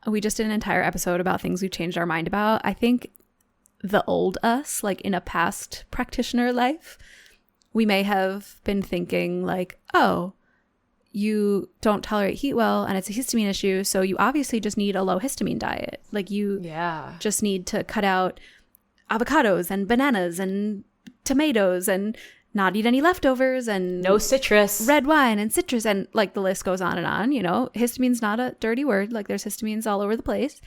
we just did an entire episode about things we've changed our mind about. I think the old us, like in a past practitioner life, we may have been thinking like, oh, you don't tolerate heat well and it's a histamine issue, so you obviously just need a low histamine diet. Like you just need to cut out avocados and bananas and tomatoes and not eat any leftovers and no citrus, red wine and citrus, and like the list goes on and on. You know, histamine's not a dirty word. Like there's histamines all over the place.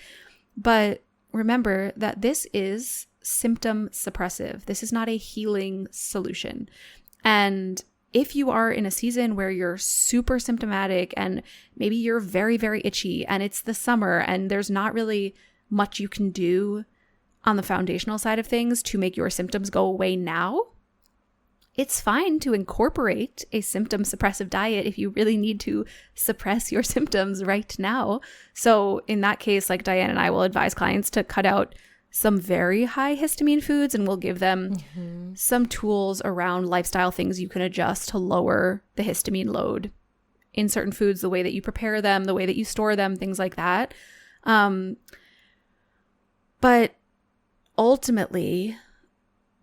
But remember that this is symptom suppressive. This is not a healing solution. And if you are in a season where you're super symptomatic and maybe you're very, very itchy and it's the summer and there's not really much you can do on the foundational side of things to make your symptoms go away now, it's fine to incorporate a symptom suppressive diet if you really need to suppress your symptoms right now. So in that case, like Diane and I will advise clients to cut out some very high histamine foods, and we'll give them some tools around lifestyle things you can adjust to lower the histamine load in certain foods, the way that you prepare them, the way that you store them, things like that. But ultimately,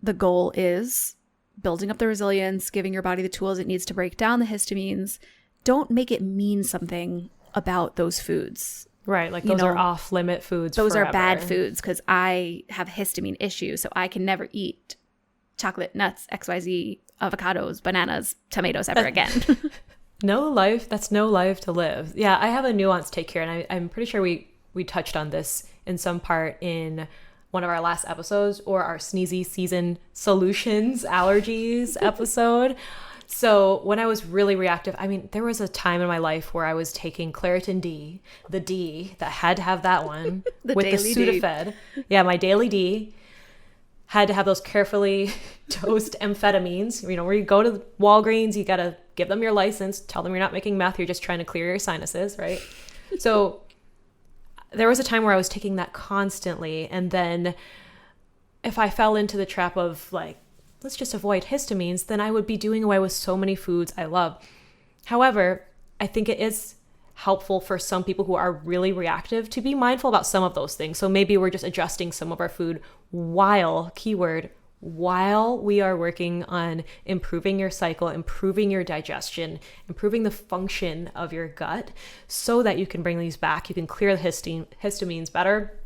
the goal is building up the resilience, giving your body the tools it needs to break down the histamines. Don't make it mean something about those foods. Right, like those are off-limit foods. Those forever. are bad foods because I have histamine issues, so I can never eat chocolate, nuts, XYZ, avocados, bananas, tomatoes ever again. No life. That's no life to live. Yeah, I have a nuanced take here, and I'm pretty sure we touched on this in some part in one of our last episodes, or our sneezy season solutions allergies episode. So when I was really reactive, I mean, there was a time in my life where I was taking Claritin D, the D that had to have that one with the Sudafed. Yeah, my daily D. Had to have those carefully dosed amphetamines. You know, where you go to Walgreens, you got to give them your license, tell them you're not making meth, you're just trying to clear your sinuses, right? So there was a time where I was taking that constantly. And then if I fell into the trap of like, let's just avoid histamines, then I would be doing away with so many foods I love. However, I think it is helpful for some people who are really reactive to be mindful about some of those things. So maybe we're just adjusting some of our food while we are working on improving your cycle, improving your digestion, improving the function of your gut so that you can bring these back. You can clear the histamines better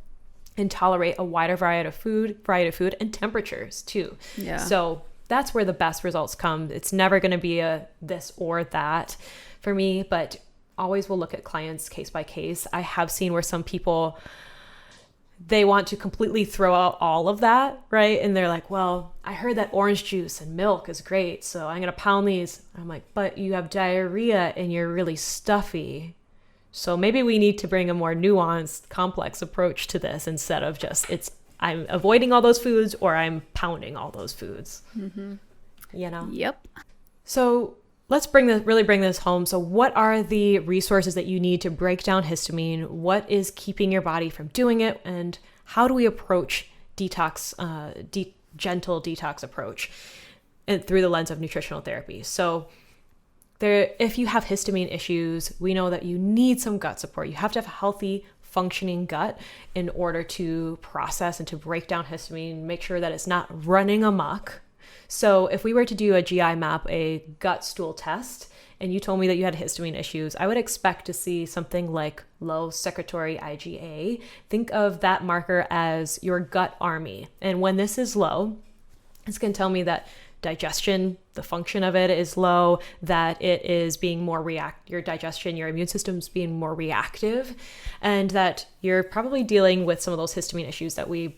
and tolerate a wider variety of food and temperatures too. Yeah. So that's where the best results come. It's never going to be a this or that for me, but always will look at clients case by case. I have seen where some people, they want to completely throw out all of that, right? And they're like, well, I heard that orange juice and milk is great, so I'm going to pound these. I'm like, but you have diarrhea and you're really stuffy. So maybe we need to bring a more nuanced, complex approach to this instead of just I'm avoiding all those foods or I'm pounding all those foods. Mm-hmm. You know? Yep. So let's really bring this home. So what are the resources that you need to break down histamine? What is keeping your body from doing it? And how do we approach detox, gentle detox approach through the lens of nutritional therapy? So if you have histamine issues, we know that you need some gut support. You have to have a healthy, functioning gut in order to process and to break down histamine, make sure that it's not running amok. So if we were to do a GI map, a gut stool test, and you told me that you had histamine issues, I would expect to see something like low secretory IgA. Think of that marker as your gut army. And when this is low, it's going to tell me that digestion, the function of it is low, that it is being more your digestion, your immune system's being more reactive, and that you're probably dealing with some of those histamine issues that we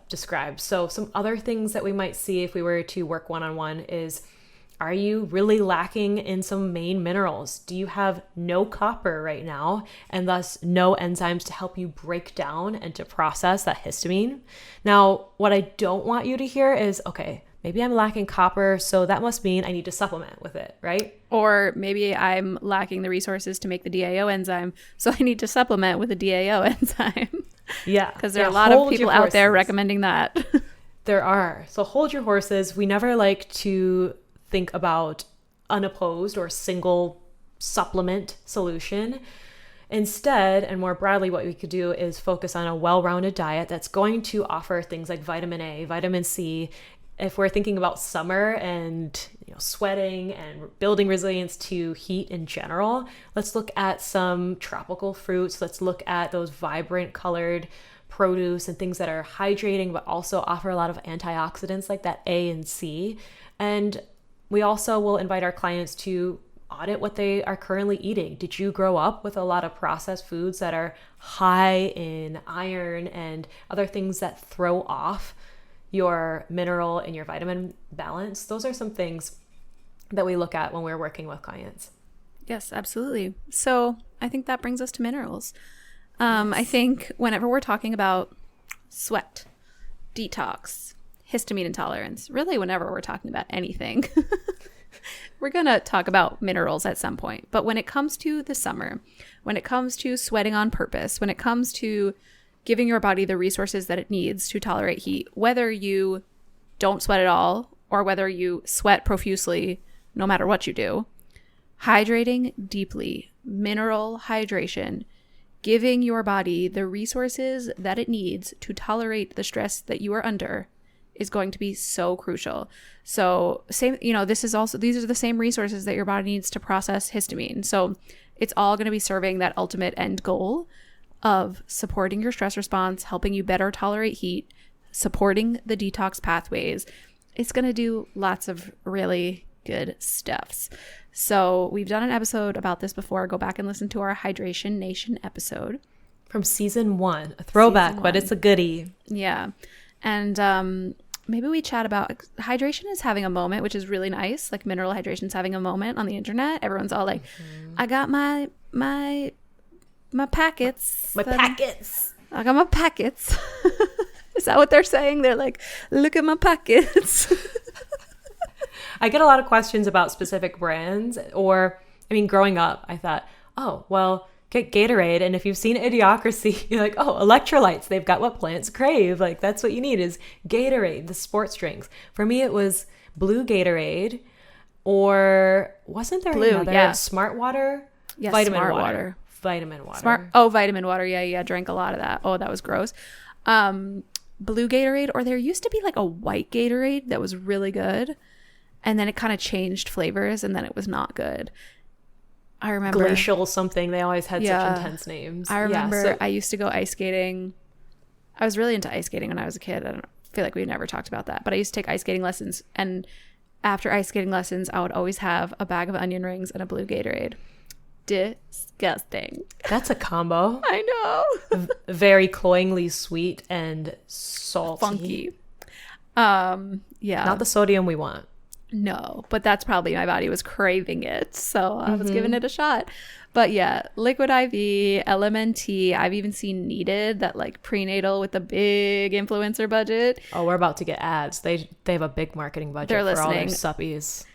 described. So some other things that we might see if we were to work one-on-one is, are you really lacking in some main minerals? Do you have no copper right now and thus no enzymes to help you break down and to process that histamine? Now, what I don't want you to hear is, okay, maybe I'm lacking copper, so that must mean I need to supplement with it, right? Or maybe I'm lacking the resources to make the DAO enzyme, so I need to supplement with a DAO enzyme. Yeah. Because there are a lot of people out there recommending that. There are. So hold your horses. We never like to think about unopposed or single supplement solution. Instead, and more broadly, what we could do is focus on a well-rounded diet that's going to offer things like vitamin A, vitamin C. If we're thinking about summer and sweating and building resilience to heat in general, let's look at some tropical fruits. Let's look at those vibrant colored produce and things that are hydrating but also offer a lot of antioxidants like that A and C. And we also will invite our clients to audit what they are currently eating. Did you grow up with a lot of processed foods that are high in iron and other things that throw off your mineral and your vitamin balance? Those are some things that we look at when we're working with clients. Yes, absolutely. So I think that brings us to minerals. I think whenever we're talking about sweat, detox, histamine intolerance, really whenever we're talking about anything, we're going to talk about minerals at some point. But when it comes to the summer, when it comes to sweating on purpose, when it comes to giving your body the resources that it needs to tolerate heat, whether you don't sweat at all or whether you sweat profusely, no matter what you do, hydrating deeply, mineral hydration, giving your body the resources that it needs to tolerate the stress that you are under is going to be so crucial. So these are the same resources that your body needs to process histamine. So it's all going to be serving that ultimate end goal of supporting your stress response, helping you better tolerate heat, supporting the detox pathways. It's going to do lots of really good stuffs. So we've done an episode about this before. Go back and listen to our Hydration Nation episode. From season 1. A throwback, but it's a goodie. Yeah. And maybe we chat about hydration is having a moment, which is really nice. Like mineral hydration is having a moment on the internet. Everyone's all like, I got my packets. I got my packets. Is that what they're saying? They're like, look at my packets. I get a lot of questions about specific brands, growing up, I thought, oh, well, get Gatorade. And if you've seen Idiocracy, you're like, oh, electrolytes, they've got what plants crave. Like, that's what you need is Gatorade, the sports drinks. For me, it was blue Gatorade, or wasn't there another? Smart water? Yes, vitamin smart water. Vitamin water. Vitamin water. Yeah. Drank a lot of that. Oh, that was gross. Blue Gatorade, or there used to be like a white Gatorade that was really good. And then it kind of changed flavors, and then it was not good. I remember Glacial something. They always had such intense names. I remember I used to go ice skating. I was really into ice skating when I was a kid. I don't feel like we've never talked about that, but I used to take ice skating lessons, and after ice skating lessons, I would always have a bag of onion rings and a blue Gatorade. Disgusting. That's a combo. I know. Very cloyingly sweet and salty. Funky. Yeah. Not the sodium we want. No, but that's probably my body was craving it, so I was giving it a shot. But yeah, Liquid IV, LMNT, I've even seen Needed, that like prenatal with a big influencer budget. Oh, we're about to get ads. They have a big marketing budget for all their suppies.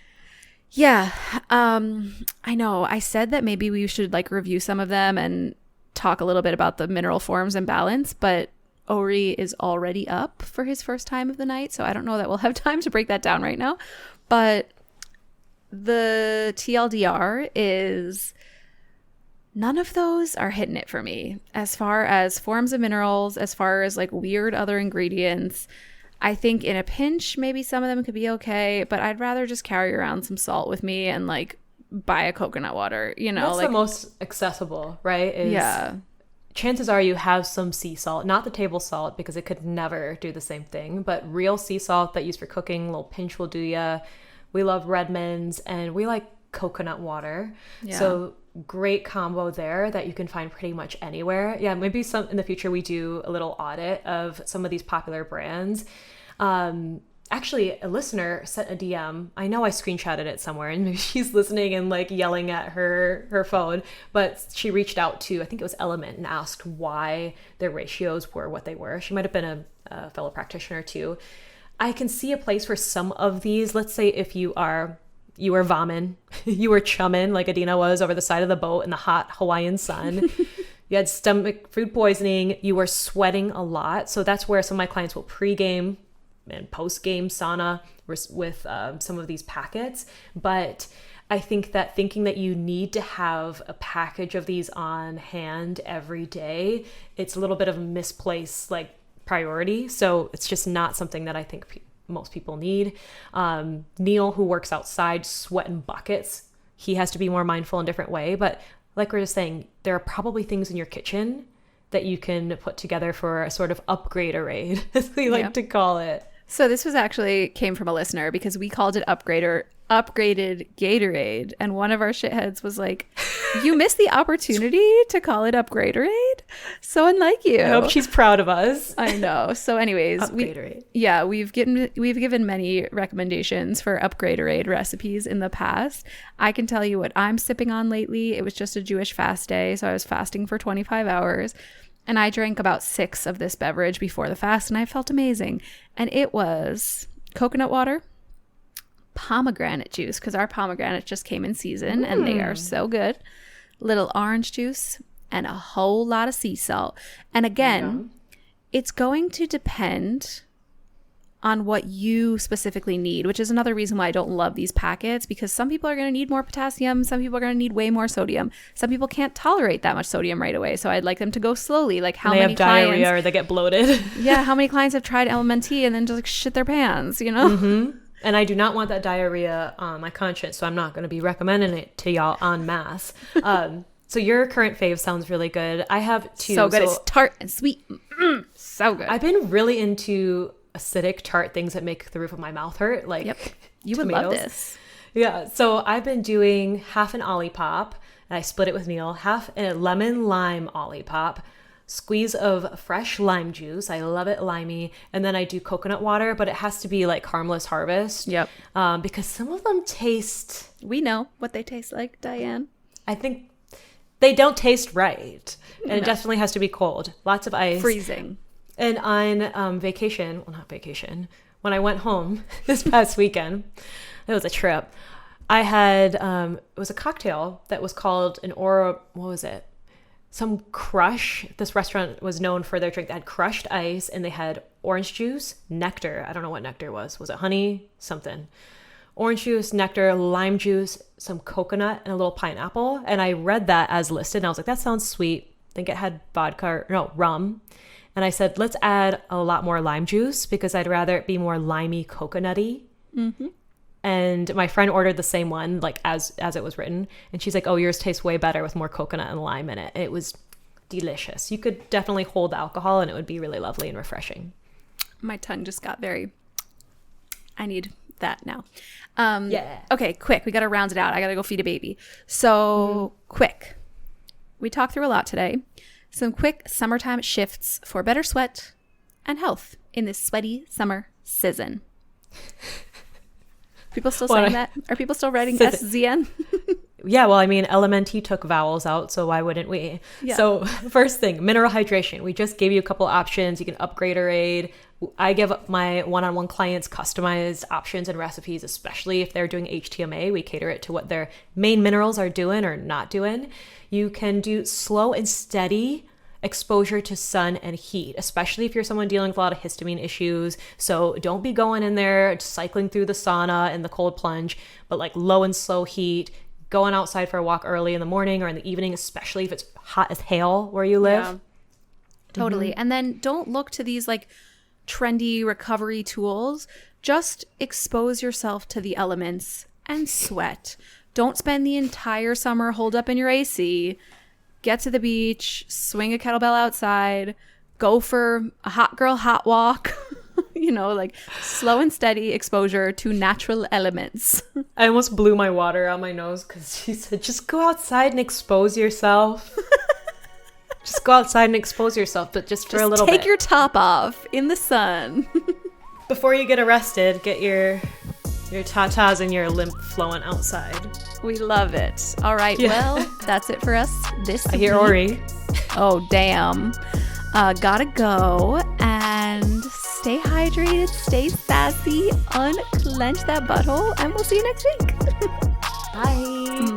Yeah, I know. I said that maybe we should like review some of them and talk a little bit about the mineral forms and balance, but Ori is already up for his first time of the night, so I don't know that we'll have time to break that down right now. But the TLDR is none of those are hitting it for me as far as forms of minerals, as far as like weird other ingredients. I think in a pinch, maybe some of them could be okay, but I'd rather just carry around some salt with me and like buy a coconut water, That's like the most accessible, right? Yeah. Chances are you have some sea salt, not the table salt because it could never do the same thing, but real sea salt that you use for cooking, a little pinch will do ya. We love Redmond's and we like coconut water. Yeah. So great combo there that you can find pretty much anywhere. Yeah, maybe some in the future we do a little audit of some of these popular brands. Actually, a listener sent a DM. I know I screenshotted it somewhere and maybe she's listening and like yelling at her phone, but she reached out to, I think it was Element, and asked why their ratios were what they were. She might have been a fellow practitioner too. I can see a place for some of these. Let's say if you were vomin, you were chumming like Adina was over the side of the boat in the hot Hawaiian sun. You had food poisoning, you were sweating a lot. So that's where some of my clients will pre-game and post-game sauna with some of these packets. But I think that thinking that you need to have a package of these on hand every day, it's a little bit of a misplaced like priority. So it's just not something that I think most people need. Neil, who works outside sweating buckets, he has to be more mindful in a different way. But like we're just saying, there are probably things in your kitchen that you can put together for a sort of upgraderade, as we like to call it. So this came from a listener because we called it upgraded Gatorade, and one of our shitheads was like, you missed the opportunity to call it Upgraderade? So unlike you. I hope she's proud of us. I know. So anyways, we've given many recommendations for Upgraderade recipes in the past. I can tell you what I'm sipping on lately. It was just a Jewish fast day, so I was fasting for 25 hours. And I drank about 6 of this beverage before the fast, and I felt amazing. And it was coconut water, pomegranate juice, because our pomegranate just came in season, and they are so good. Little orange juice, and a whole lot of sea salt. And again, it's going to depend on what you specifically need, which is another reason why I don't love these packets, because some people are going to need more potassium. Some people are going to need way more sodium. Some people can't tolerate that much sodium right away. So I'd like them to go slowly. Like how many have diarrhea or they get bloated. Yeah. How many clients have tried LMNT and then just like shit their pants, you know? Mm-hmm. And I do not want that diarrhea on my conscience. So I'm not going to be recommending it to y'all en masse. So your current fave sounds really good. I have 2. So good. It's tart and sweet. So good. I've been really into acidic tart things that make the roof of my mouth hurt, like you would tomatoes. love this. Yeah, so I've been doing half an Olipop, and I split it with Neil, half a lemon lime Olipop, squeeze of fresh lime juice, I love it limey, and then I do coconut water, but it has to be like Harmless Harvest. Because some of them taste, we know what they taste like, Diane. I think they don't taste right, and it definitely has to be cold, lots of ice, freezing. And on vacation, well, not vacation, when I went home this past weekend, it was a trip. I had, it was a cocktail that was called what was it? Some crush. This restaurant was known for their drink that had crushed ice, and they had orange juice, nectar. I don't know what nectar was. Was it honey? Something. Orange juice, nectar, lime juice, some coconut, and a little pineapple. And I read that as listed, and I was like, that sounds sweet. I think it had rum. And I said, let's add a lot more lime juice because I'd rather it be more limey, coconutty. Mm-hmm. And my friend ordered the same one, like as it was written. And she's like, oh, yours tastes way better with more coconut and lime in it. And it was delicious. You could definitely hold the alcohol and it would be really lovely and refreshing. My tongue just got I need that now. Yeah. Okay, quick. We got to round it out. I got to go feed a baby. So quick. We talked through a lot today. Some quick summertime shifts for better sweat and health in this sweaty summer season. People still saying that? Are people still writing SZN? Yeah, well, I mean, LMNT took vowels out, so why wouldn't we? Yeah. So first thing, mineral hydration. We just gave you a couple options. You can Upgraderade. I give my one-on-one clients customized options and recipes, especially if they're doing HTMA. We cater it to what their main minerals are doing or not doing. You can do slow and steady exposure to sun and heat, especially if you're someone dealing with a lot of histamine issues. So don't be going in there, cycling through the sauna and the cold plunge, but like low and slow heat, going outside for a walk early in the morning or in the evening, especially if it's hot as hell where you live. Yeah, totally. Mm-hmm. And then don't look to these like trendy recovery tools. Just expose yourself to the elements and sweat. Don't spend the entire summer holed up in your AC. Get to the beach, swing a kettlebell outside, go for a hot girl hot walk. You know, like slow and steady exposure to natural elements. I almost blew my water out my nose because she said, just go outside and expose yourself. Just go outside and expose yourself, but just for a little bit. Take your top off in the sun. Before you get arrested, get your tatas and your lymph flowing outside. We love it. All right, well, that's it for us this week. I hear Ori. Oh, damn. Gotta go and stay hydrated, stay sassy, unclench that butthole, and we'll see you next week. Bye.